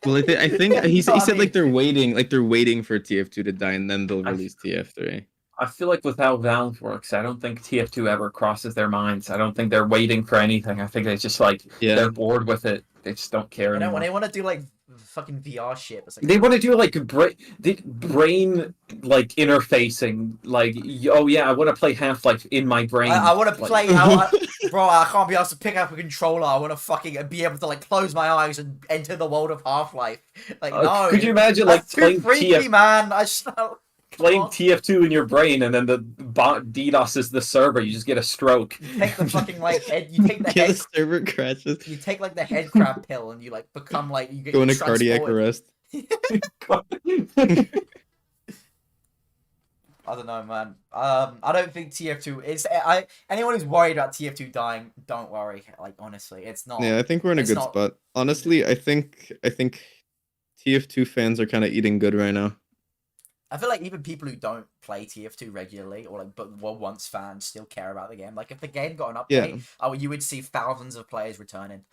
Well, I think he said like they're waiting for TF2 to die and then they'll release TF3. I feel like with how Valve works, I don't think TF2 ever crosses their minds. I don't think they're waiting for anything. I think they just like they're bored with it. They just don't care anymore. When they want to do like fucking VR shit, it's like, they want to do like brain like interfacing. Like, oh yeah, I want to play Half-Life in my brain. I want to play. Bro, I can't be able to pick up a controller. I want to fucking be able to like close my eyes and enter the world of Half-Life. Like, no. Could you imagine like playing freaky, man? I just playing TF2 in your brain, and then the DDoS is the server. You just get a stroke. You take the fucking like head. You take the the server crashes. You take like the head crab pill, and you like become like you get go into cardiac arrest. I don't know, man. I don't think TF2 is. Anyone who's worried about TF2 dying, don't worry. Like honestly, it's not. Yeah, I think we're in a good spot. Honestly, I think TF2 fans are kind of eating good right now. I feel like even people who don't play TF2 regularly or like but were once fans still care about the game. Like if the game got an update, you would see thousands of players returning.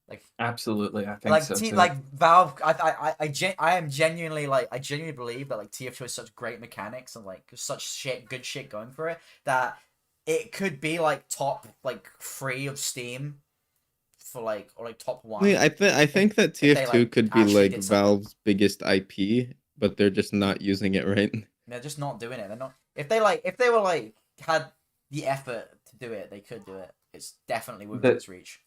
Like absolutely, I think like so too. like Valve, I am genuinely like I genuinely believe that like TF2 has such great mechanics and like such good shit going for it that it could be like top like 3 of Steam for like or like top 1. I mean, I think that TF2 like, could be actually like did something. Valve's biggest IP, but they're just not using it right. They're just not doing it. They're not. If they were like had the effort to do it, they could do it. It's definitely within its reach.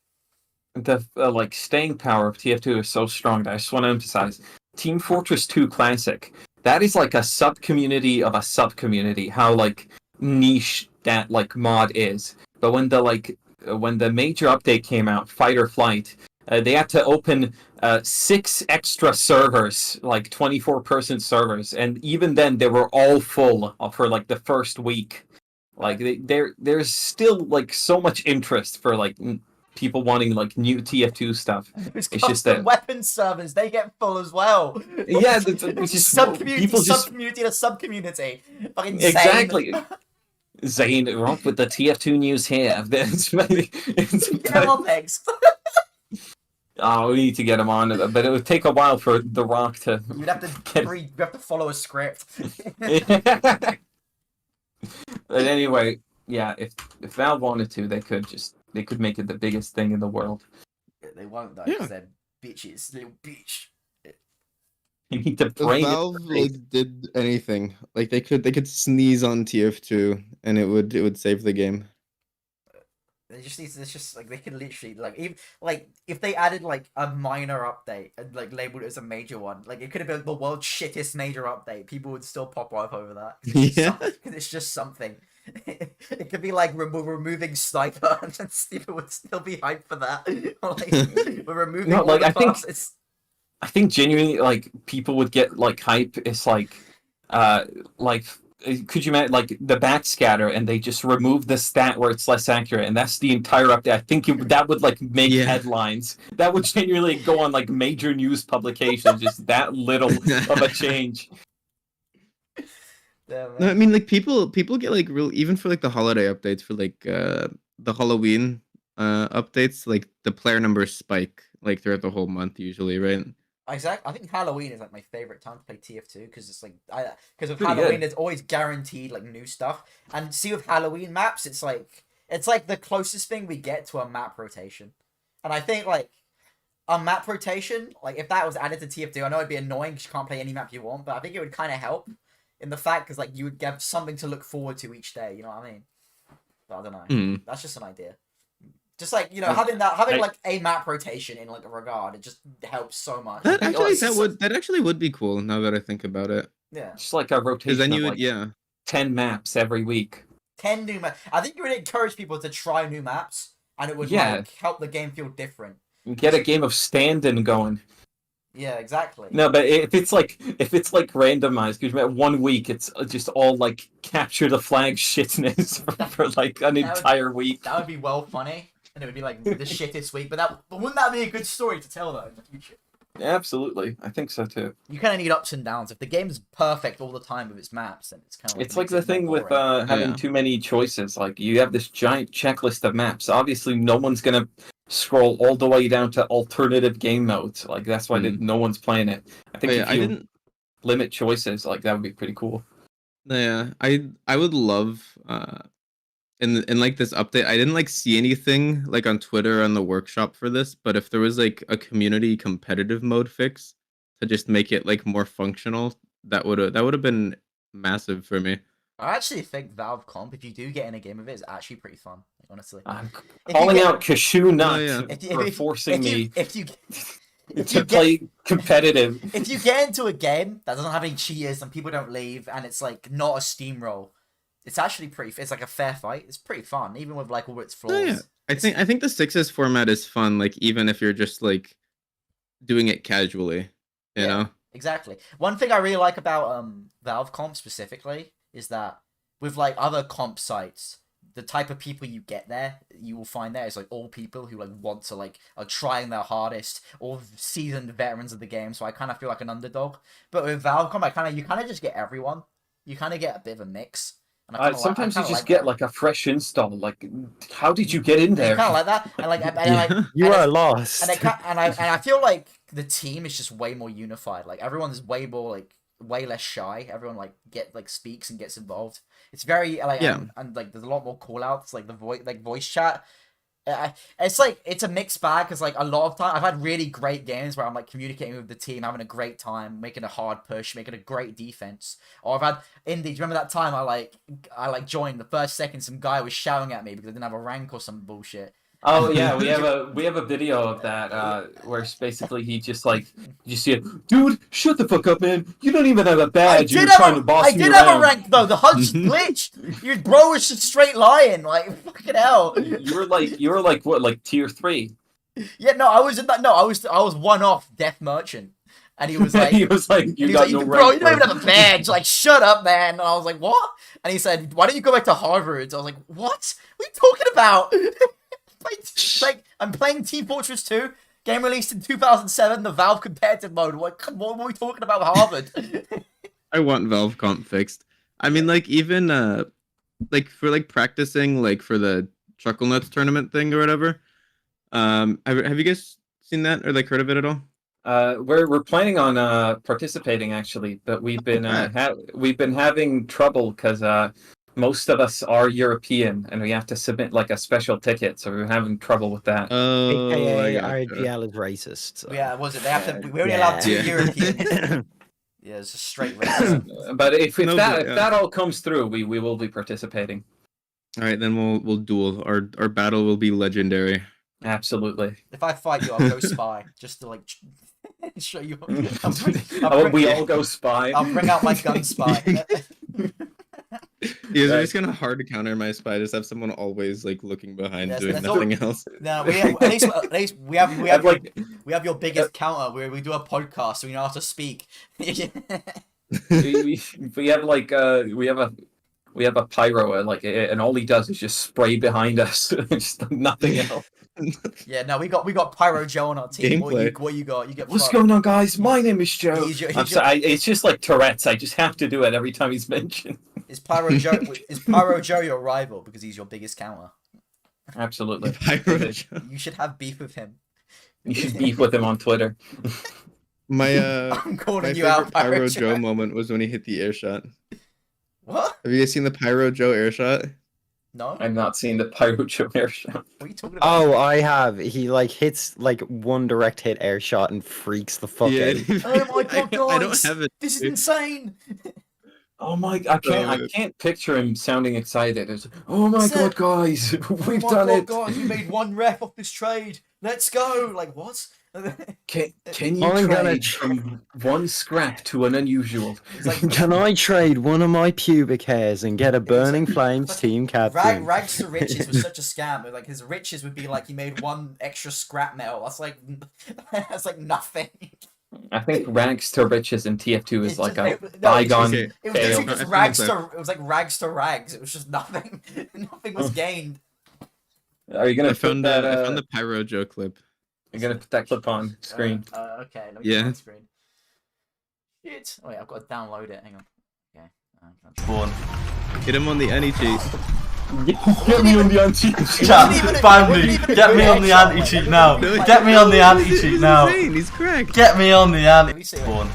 The like staying power of TF2 is so strong that I just want to emphasize Team Fortress 2 Classic. That is like a sub community of a sub community. How like niche that like mod is. But when the major update came out, Fight or Flight, they had to open 6 extra servers, like 24-person servers, and even then they were all full for like the first week. Like there's still like so much interest for like people wanting like new TF2 stuff. It's just that weapon servers, they get full as well. Yeah, it's just sub-community to sub-community. Fucking exactly. Zane, we're up with the TF2 news here. Come on, Pegs. Oh, we need to get him on, but it would take a while for The Rock to. You'd have to you have to follow a script. But anyway, yeah, if Valve wanted to, they could make it the biggest thing in the world. They won't though, because they're bitches, little bitch. You need to brain Valve like did anything, like they could sneeze on TF2 and it would save the game. It's just like they could literally like even like if they added like a minor update and like labeled it as a major one, like it could have been the world's shittest major update. People would still pop off over that. Because it's just something. It could be like we're removing sniper, and then people would still be hyped for that. Like, we're removing. No, like I think genuinely like people would get like hype. It's like could you imagine like the backscatter and they just remove the stat where it's less accurate and that's the entire update? I think that would like make headlines. That would genuinely go on like major news publications. Just that little of a change. Yeah, no, I mean like people get like real even for like the holiday updates for like the Halloween updates, like the player numbers spike like throughout the whole month usually, right? Exactly. I think Halloween is like my favorite time to play TF2 because it's like because with Halloween there's always guaranteed like new stuff, and see with Halloween maps it's like the closest thing we get to a map rotation, and I think like a map rotation, like if that was added to TF2, I know it'd be annoying because you can't play any map you want, but I think it would kind of help in the fact because like you would get something to look forward to each day. You know what I mean? But I don't know. That's just an idea. Just like, you know, having like a map rotation in like a regard, it just helps so much. That actually would be cool now that I think about it. Yeah. Just like a rotation then you of like 10 maps every week. 10 new maps. I think you would encourage people to try new maps, and it would like help the game feel different. Get a game of stand-in going. Yeah, exactly. No, but if it's like randomized, because 1 week it's just all like capture the flag shitness for like an entire week. That would be well funny. And it would be like the shittest week, but wouldn't that be a good story to tell though in the future? Absolutely, I think so too. You kind of need ups and downs. If the game's perfect all the time with its maps, then it's kind of like it's like the thing with having too many choices. Like you have this giant checklist of maps. Obviously, no one's gonna scroll all the way down to alternative game modes. Like that's why no one's playing it. I think if you limit choices, like that would be pretty cool. Yeah, I would love in like this update, I didn't like see anything like on Twitter on the workshop for this, but if there was like a community competitive mode fix to just make it like more functional, that would have been massive for me. I actually think Valve Comp, if you do get in a game of it, is actually pretty fun. Honestly, I'm calling out Cashew Nut for forcing me to play competitive. If you get into a game that doesn't have any cheaters and people don't leave, and it's like not a steamroll. It's actually it's like a fair fight. It's pretty fun, even with like all its flaws. Oh, yeah. I think the sixes format is fun, like even if you're just like doing it casually, you know? Exactly. One thing I really like about Valve Comp specifically is that with like other comp sites, the type of people you get there, you will find there is like all people who like want to like are trying their hardest, all seasoned veterans of the game. So I kind of feel like an underdog. But with Valcom, you kind of just get everyone. You kind of get a bit of a mix. And sometimes you just get like a fresh install. Like, how did you get in there? Kind of like that, and like you are lost. And I feel like the team is just way more unified. Like everyone's way more like way less shy. Everyone like speaks and gets involved. It's very like and like there's a lot more call outs, like the voice chat. It's like it's a mixed bag because like a lot of time I've had really great games where I'm like communicating with the team, having a great time, making a hard push, making a great defense. Or I've had Indy. Do you remember that time I joined the first second some guy was shouting at me because I didn't have a rank or some bullshit. Oh yeah, we have a video of that where it's basically he just like you see it, dude, shut the fuck up, man. You don't even have a badge. You're trying to boss me around. I did have a rank though. The HUD glitched. Your bro was just straight lying. Like fucking hell. You were like what, like tier 3? Yeah, no, I was in that. No, I was one off Death Merchant, and he was like, you got no rank, bro. You don't even have a badge. Like, shut up, man. And I was like, what? And he said, why don't you go back to Harvard? I was like, what? What are you talking about? Like, I'm playing Team Fortress 2, game released in 2007, the Valve competitive mode. What were we talking about with Harvard? I want Valve comp fixed. I mean, like, even, like, for, like, practicing, like, for the Chuckle Nuts tournament thing or whatever, have you guys seen that or, like, heard of it at all? We're planning on participating, actually, but we've been having trouble because most of us are European, and we have to submit like a special ticket, so we're having trouble with that. Oh, AKA RGL is racist. So. Yeah, was it? They have to. We only allowed 2 Europeans. Yeah, it's just straight racism. But if that all comes through, we will be participating. All right, then we'll duel. Our battle will be legendary. Absolutely. If I fight you, I'll go spy just to like show you. We all go spy. I'll bring out my gun spy. Yeah, they're just kind of hard to counter my spy. Just have someone always like looking behind, doing nothing else. No, at least we have your biggest counter where we do a podcast, so we know how to speak. we have a pyro, and all he does is just spray behind us, just nothing else. Yeah, no, we got Pyro Joe on our team. What you got? You get. What's going on, guys? My name is Joe. I'm sorry, it's just like Tourette's. I just have to do it every time he's mentioned. Is Pyro Joe your rival because he's your biggest counter? Absolutely. Pyro Joe. You should have beef with him. You should beef with him on Twitter. I'm calling you favorite out, Pyro Joe moment was when he hit the air shot. What? Have you guys seen the Pyro Joe air shot? No. I've not seen the Pyro Joe air shot. What are you talking about? Oh, I have. He like hits like one direct hit air shot and freaks the fuck out. Oh my god, guys! I don't have it. This is insane. Oh my! I can't picture him sounding excited. It's, oh my god, guys, we've done it! Oh my god, you made 1 ref off this trade. Let's go! Like what? Can you trade from 1 scrap to an unusual? Like, can I trade one of my pubic hairs and get a Burning Flames team captain? Rags to riches was such a scam. Like his riches would be like he made 1 extra scrap metal. That's like nothing. I think rags to riches in TF2 is like a bygone fail. It was like rags to rags. It was just nothing. Nothing was gained. Are you gonna I found the Pyro Joe clip. You're gonna put that clip on screen. Okay, let me put it on screen. Shit. Oh wait, I've got to download it. Hang on. Okay. Spawn. Hit him on the anti-cheat. Get me on the anti-cheat. Chat, ban me. Get me on the anti-cheat now. Get me on the anti-cheat now. He's cracked. Get me on the anti-cheat. Spawn.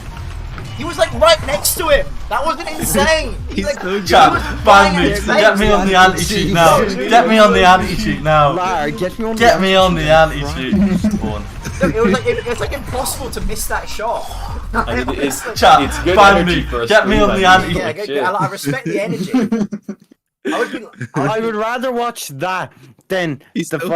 He was like right next to him. That wasn't insane. He's like, so good. Chat, ban me. Get me on the anti-cheat now. Get me on the anti-cheat now. Get me on the anti-cheat. Spawn. It was like impossible to miss that shot. Chat, it's good ban energy me. for a Get me on the stream, anti-cheat. I respect the energy. I would rather watch that than He's the so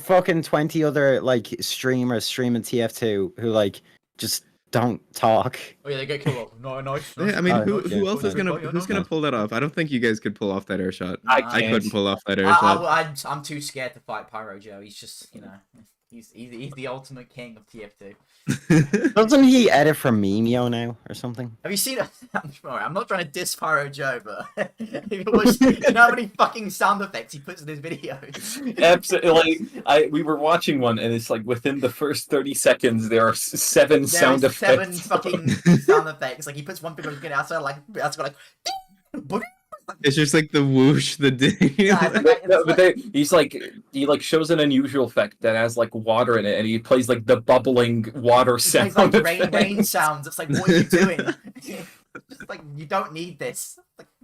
fucking 20 other like streamers streaming TF2 who like just don't talk. Oh yeah, they get killed off. No, nice. Yeah, I mean, who else is gonna pull that off? I don't think you guys could pull off that air shot. I couldn't pull off that air shot. I'm too scared to fight Pyro Joe. He's just, you know. He's the ultimate king of TF2. Doesn't he edit for Mimeo now or something? Have you seen it? I'm not trying to diss Pyro Joe, but you know how many fucking sound effects he puts in his videos? Absolutely. We were watching one, and it's like within the first 30 seconds, there are seven sound effects. 7 fucking sound effects. Like he puts one people get outside, like that's got like. It's just like the whoosh, the ding. He shows an unusual effect that has like water in it, and he plays like the bubbling water sound. Plays like rain sounds. It's like, what are you doing? Just like, you don't need this.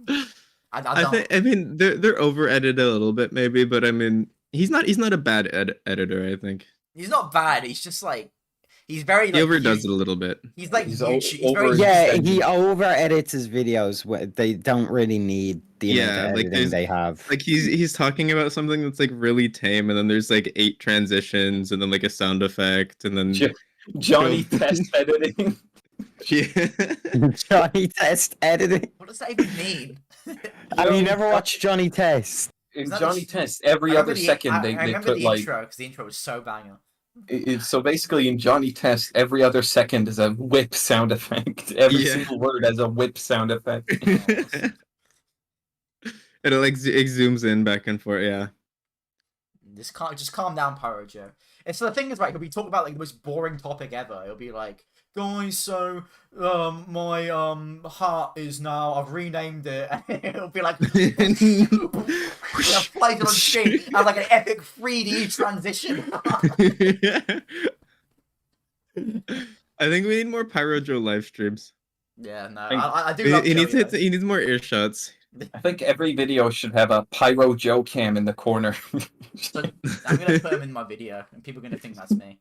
Like, I mean they're over edited a little bit maybe, but I mean he's not a bad editor. I think he's not bad. He's just like. He's very like, he overdoes it a little bit. He's like He's he over edits his videos. They don't really need the amount of editing they have. Like he's talking about something that's like really tame, and then there's like 8 transitions, and then like a sound effect, and then Johnny Test editing. Johnny Test editing. What does that even mean? Have you never watched Johnny Test? In Johnny Test, every other second they put the like intro because the intro was so banger. So basically, in Johnny Test, every other second is a whip sound effect. Every single word has a whip sound effect. It zooms in back and forth. Yeah. Just calm down, Pyro Joe. And so the thing is, right, we talk about like the most boring topic ever. It'll be like, guys, so my heart is now, I've renamed it. It'll be like flies on screen and like an epic 3D transition. I think we need more Pyro Joe live streams. Yeah, no, I do love he needs more earshots. I think every video should have a Pyro Joe cam in the corner. So I'm gonna put him in my video, and people are gonna think that's me.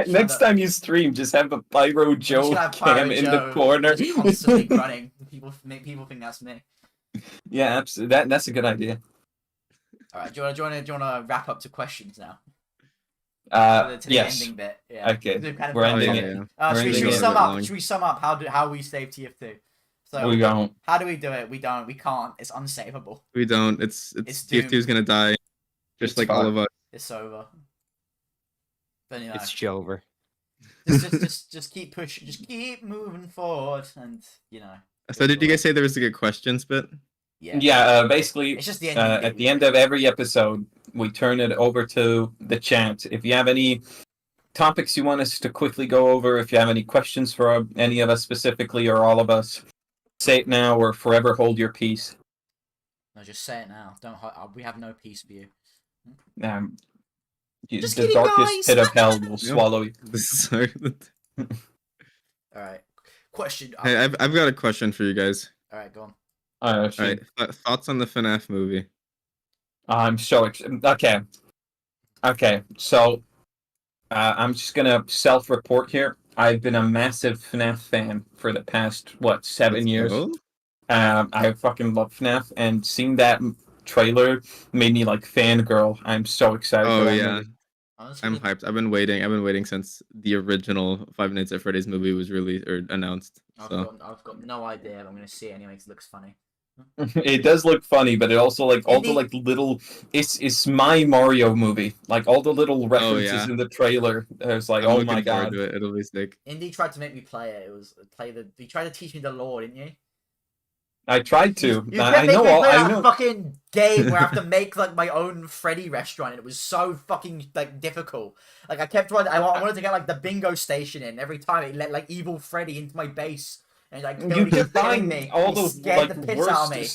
Next time you stream, just have a Pyro Joe cam in the corner. Just constantly running. Make people think that's me. Yeah, absolutely. That's a good idea. All right, do you want to wrap up to questions now? To the yes. ending bit. Yeah. Okay. We're ending it. Should we sum up? Should we sum up how we save TF2? So we don't. How do we do it? We don't. We can't. It's unsavable. We don't. It's TF2's gonna die, just like all of us. It's over. But you know, it's over. Just keep pushing. Just keep moving forward, and you know. So did you guys say there was a good questions bit? Yeah. Yeah. Basically, it's just the ending at the end of every episode, we turn it over to the chat. If you have any topics you want us to quickly go over, if you have any questions for any of us specifically or all of us, say it now or forever hold your peace. No, just say it now. Don't. We have no peace for you. The darkest pit of hell will swallow you. All right. Question. Hey, I've got a question for you guys. All right, go on. All right. Thoughts on the FNAF movie? I'm so excited. Okay. So, I'm just gonna self-report here. I've been a massive FNAF fan for the past 7 years. I fucking love FNAF, and seeing that trailer made me like fangirl. I'm so excited. Oh yeah. I'm hyped. I've been waiting since the original Five Nights at Freddy's movie was released or announced. I've got no idea. But I'm gonna see it anyway because it looks funny. It does look funny, but it also little. It's my Mario movie. Like all the little references in the trailer. I was like, oh my god, it'll be sick. Indy tried to make me play it. He tried to teach me the lore, didn't you? I tried to. I know. Fucking game where I have to make like my own Freddy restaurant, and it was so fucking like difficult. Like I kept trying. I wanted to get like the bingo station in every time. It let like evil Freddy into my base, and like you kept buying me. All the like the piss out of me.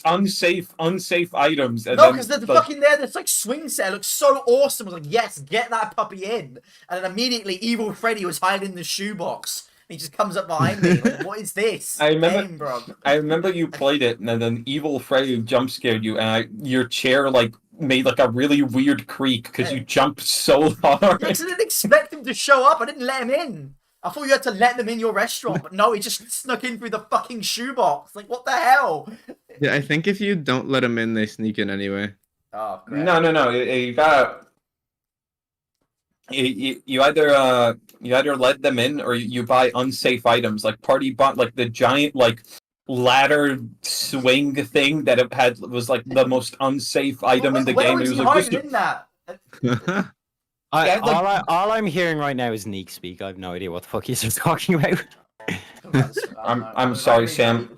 unsafe items. And no, because the fucking there's like swing set. It looks so awesome. I was like, yes, get that puppy in, and then immediately evil Freddy was hiding in the shoebox. He just comes up behind me. Like, what is this? I remember you played it, and then evil Freddy jump scared you, and your chair like made like a really weird creak because you jumped so hard. Yeah, I didn't expect him to show up. I didn't let him in. I thought you had to let them in your restaurant, but no, he just snuck in through the fucking shoebox. Like, what the hell? Yeah, I think if you don't let them in, they sneak in anyway. Oh, great. No. You got. You either let them in or you buy unsafe items like Party bought like the giant like ladder swing thing that was like the most unsafe item in the game. Where was he hiding in that? Yeah, like- all I'm hearing right now is Neek speak. I have no idea what the fuck he's talking about. I'm sorry, Sam.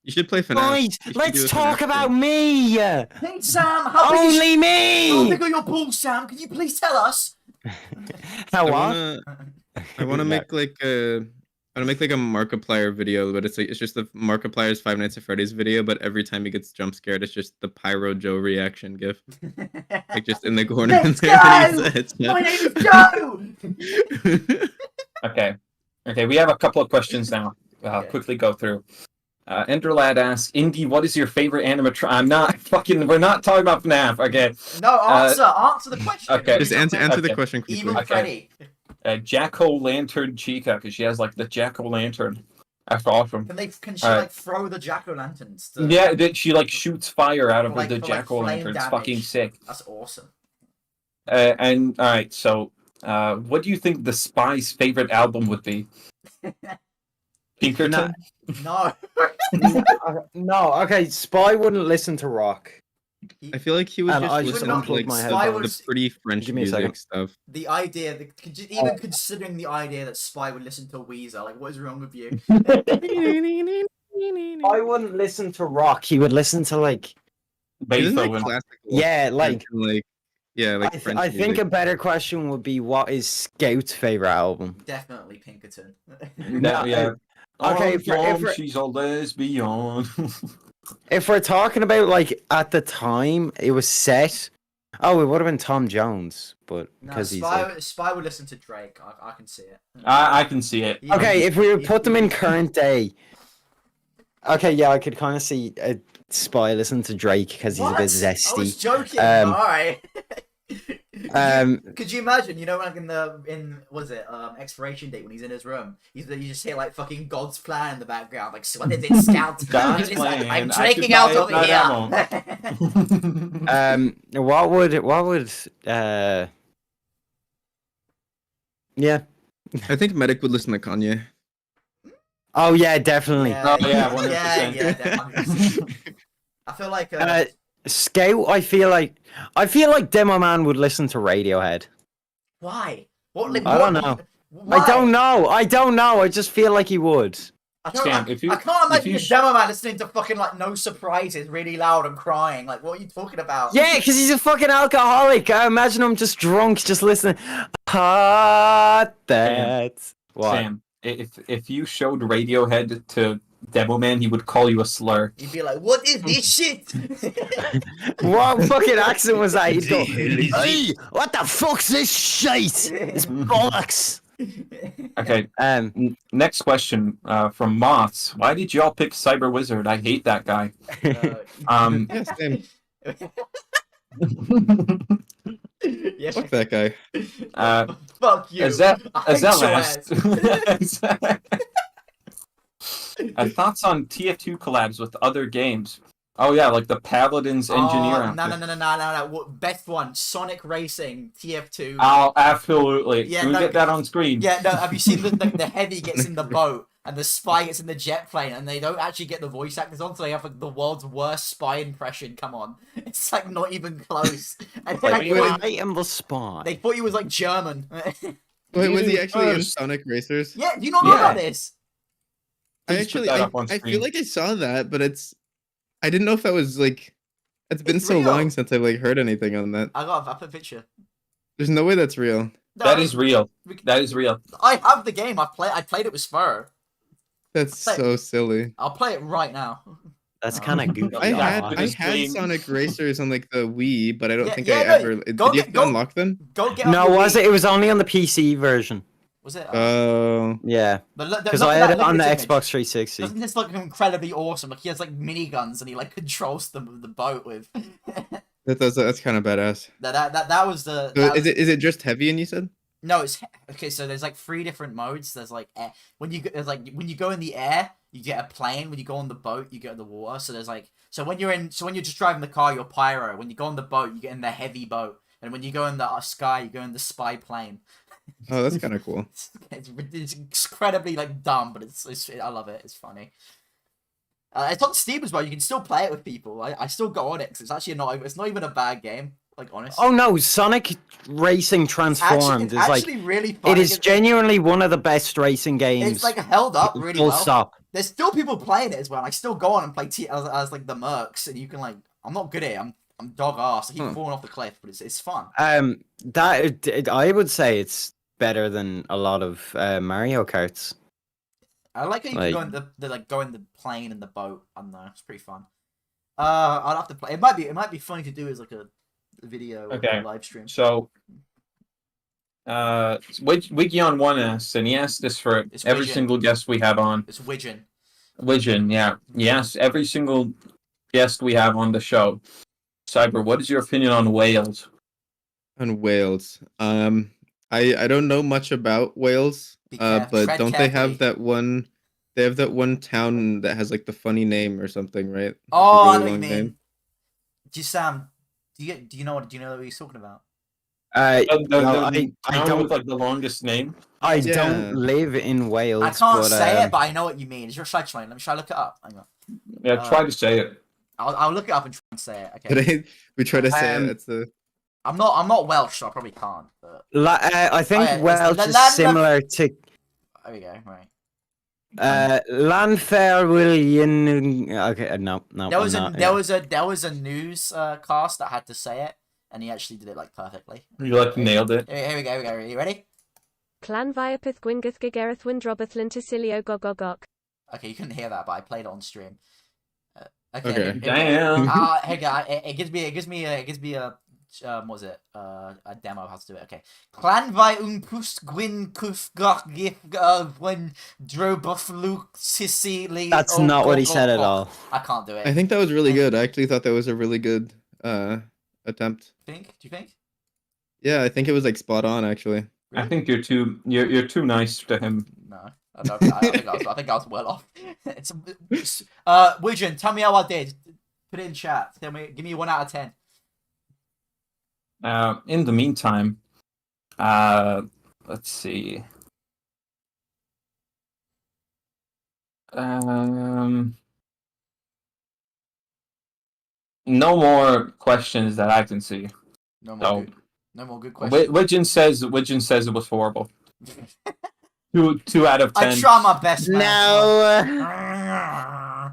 You should play FNAF. Right, You should do let's a talk FNAF about stream. me. Hey Sam, how big is Only how me. big are your balls, Sam? Can you please tell us? How I what? wanna make like a. I want to make like a Markiplier video, but it's just the Markiplier's Five Nights at Freddy's video, but every time he gets jump scared, it's just the Pyro Joe reaction gif, like just in the corner. Let's there go! when he's My name is Joe! Okay, we have a couple of questions now. Okay. Quickly go through. Enderlad asks, Indy, what is your favorite animatronic? I'm not fucking. We're not talking about FNAF. Okay. No, answer the question. okay. Just answer the Okay. question quickly. Even Okay. Freddy. Jack-o'-lantern Chica, because she has like the jack-o'-lantern. That's awesome. Can she Alright. like throw the jack-o'-lanterns? Yeah, she like shoots fire out of For, like- the for, like, jack-o'-lantern. flame It's fucking damage. sick. That's awesome. And all right, so what do you think the Spy's favorite album would be? Pinkerton. No. No, okay. Spy wouldn't listen to rock. I feel like he would And just I just listen unplugged to like my the, headphones. the pretty French Give me a music second. stuff. The idea, even considering the idea that Spy would listen to Weezer, like, what is wrong with you? I wouldn't listen to rock. He would listen to like Isn't that Beethoven. classical? yeah, like like I French think music. a better question would be what is Scout's favorite album? Definitely Pinkerton. No, yeah. Okay, She's a lesbian. if we're talking about like at the time it was set, oh, it would have been Tom Jones, but No, because he's Spy, like... Spy would listen to Drake. I can see it. I can see it. Yeah. Okay, if we would He- put them he- in current day, okay, yeah, I could kind of see a Spy listen to Drake because he's a bit What? I was zesty. joking. Um, All right. Um, Could you imagine? You know, like in was it expiration date when he's in his room, you just hear like fucking God's plan in the background, like what is it, Scout? God's He's like, plan, I'm I drinking should out buy over it, here. what would yeah. I think Medic would listen to Kanye. Oh yeah, definitely. Oh, yeah, 100%. yeah, definitely. I feel like Scout, I feel like Demo Man would listen to Radiohead. why? What? I don't know. Why? I don't know. I just feel like he would. I can't Sam, if you- I can't if imagine you a demo man listening to fucking like No Surprises really loud and crying. Like, what are you talking about? Yeah, because he's a fucking alcoholic. I imagine him just drunk, just listening. Hot that. What? Sam, if you showed Radiohead to Devilman, he would call you a slur. You'd be like, what is this shit? What fucking accent was that? He'd go, hey, what the fuck's this shite? It's bollocks. Okay. Next question from Moths. Why did y'all pick Cyber Wizard? I hate that guy. Yeah, same. Yeah. Fuck that guy. Fuck you. Is that I last? swear. Thoughts on TF2 collabs with other games? Oh yeah, like the Paladins Engineer. Oh, no. What, best one, Sonic Racing, TF2. Oh, absolutely. Yeah, Can we no, get that on screen? Yeah, no, have you seen the heavy gets in the boat and the spy gets in the jet plane and they don't actually get the voice actors on, so they have like the world's worst spy impression. Come on. It's like not even close. And then, Like, like, I am the spy. they thought he was like German. Wait, was he actually in First. Sonic Racers? Yeah, do you not know Yeah. about this? Please put that up on I screen. feel like I saw that, but I didn't know if that was like, it's been It's so real. long since I've like heard anything on that. I put a picture. There's no way that's real. No, That is real. That is real. I have the game. I played it with Spur. That's Like- so silly. I'll play it right now. That's kind of goofy. I had- I this had game- Sonic Racers on like the Wii, but I don't Yeah, think yeah, I no, ever. Did go you get- have to go- unlock them? Go get. No, on the was Wii. it? It was only on the PC version. Was it? Oh. Yeah, But because look I at had that it on the image. Xbox 360. Doesn't this look incredibly awesome? Like he has like miniguns and he like controls the boat with. That's kind of badass. that was the. So that was- is it just heavy and you said? No, it's okay. So there's like 3 different modes. There's like air. When you go in the air, you get a plane. When you go on the boat, you get the water. So there's like when you're just driving the car, you're pyro. When you go on the boat, you get in the heavy boat. And when you go in the sky, you go in the spy plane. Oh, that's kind of cool. It's incredibly like dumb, but I love it. It's funny. It's on Steam as well. You can still play it with people. I still go on it because it's actually not even a bad game. Like honest. Oh no, Sonic Racing Transformed It's is like actually really fun. it is genuinely one of the best racing games. It's like held up really full well. stop. There's still people playing it as well. I still go on and play as like the mercs, and you can like. I'm not good at it. I'm dog ass. I keep falling off the cliff, but it's fun. I would say it's better than a lot of Mario Karts. I like how you can go in the plane and the boat. I don't know. It's pretty fun. I'll have to play. It might be funny to do as like a video or a live stream. So, Wigion1 asks, and he asked this for every single guest we have on. It's Widgeon. Widgeon, yeah. Yes, every single guest we have on the show. Cyber, what is your opinion on Wales? On Wales, I don't know much about Wales, but don't they have that one? They have that one town that has like the funny name or something, right? Oh, I know what you mean. Sam, do you know what he's talking about? I don't with like the longest name. I don't live in Wales. I can't say it, but I know what you mean. Is your side trying? Let me try to look it up. Hang on. Yeah, try to say it. I'll look it up and try and say it. Okay. We try to say it. It's the. I'm not Welsh, so I probably can't. But... I think Welsh is similar to. There we go. Right. Landfair William. Okay, no. There was a news cast that had to say it, and he actually did it like perfectly. You like nailed it. Here we go. Are you ready? Clan Viapith Gwyngath Gagareth Windrobath Linticilio Gogogok. Okay, you couldn't hear that, but I played it on stream. Okay. Damn. Hey guy, it gives me a what was it? A demo of how to do it. Okay. Clan vai pust gwyn kuf gif when drobuf luke sicily. That's not what he said at all. I can't do it. I think that was really good. I actually thought that was a really good attempt. Do you think? Yeah, I think it was like spot on actually. I think you're too nice to him. No. I think I was well off. Widgeon, tell me how I did. Put it in chat. Give me 1 out of 10. In the meantime, let's see. No more questions that I can see. No more good questions. Widgeon says it was horrible. 2 out of 10. I try my best, man. No.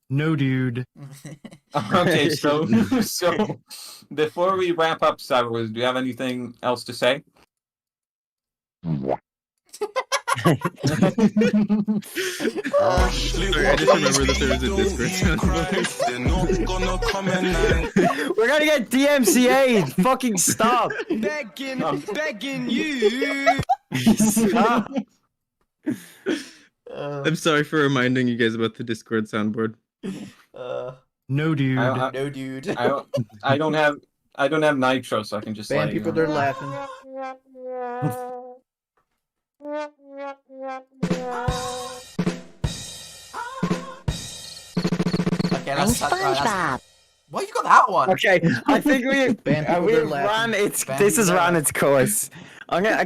No, dude. Okay, so before we wrap up, Cyberwiz, do you have anything else to say? Sorry, I just remember that there was a Discord. We're gonna get DMCA'd. Fucking stop. Begging you. Stop. I'm sorry for reminding you guys about the Discord soundboard. No, dude. No, dude. I don't have nitro, so I can just Ban people, they're laughing. Okay, that's why you got that one? Okay, I think we they're ran laughing. this has ran its course. I'm gonna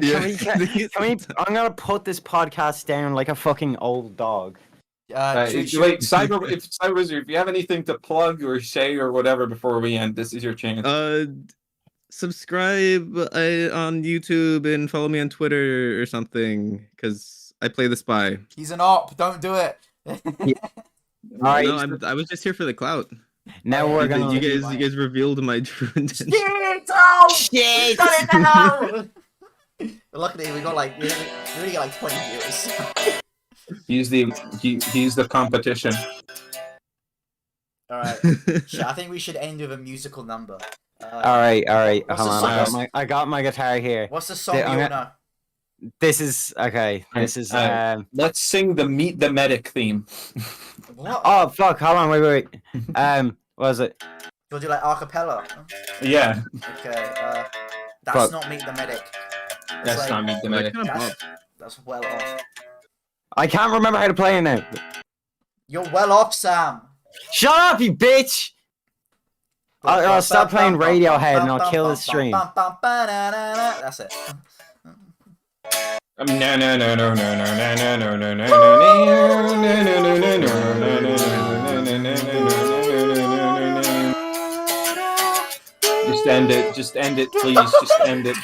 I'm gonna put this podcast down like a fucking old dog. Wait, Cyberwiz, if you have anything to plug or say or whatever before we end, this is your chance. Subscribe on YouTube and follow me on Twitter or something, because I play the spy. He's an op. Don't do it. Alright. No, I was just here for the clout. Now we're gonna. You guys revealed my true intention. Shit! Oh! Shit! Got it now! Luckily, we really got like 20 viewers. He's the competition. All right. I think we should end with a musical number. All right. What's Hold the on. song? I got my guitar here. What's the song you know? This is okay. This is Let's sing the Meet the Medic theme. What? Oh fuck! Hold on. Wait. What was it? You'll do like acapella. Yeah. Okay. That's Fuck. not Meet the Medic. That's like, not Meet the Medic. that's well off. I can't remember how to play it now. You're well off, Sam. Shut up, you bitch! I'll stop playing Radiohead and I'll kill the stream. That's it. Just end it. Just end it, please. Just end it.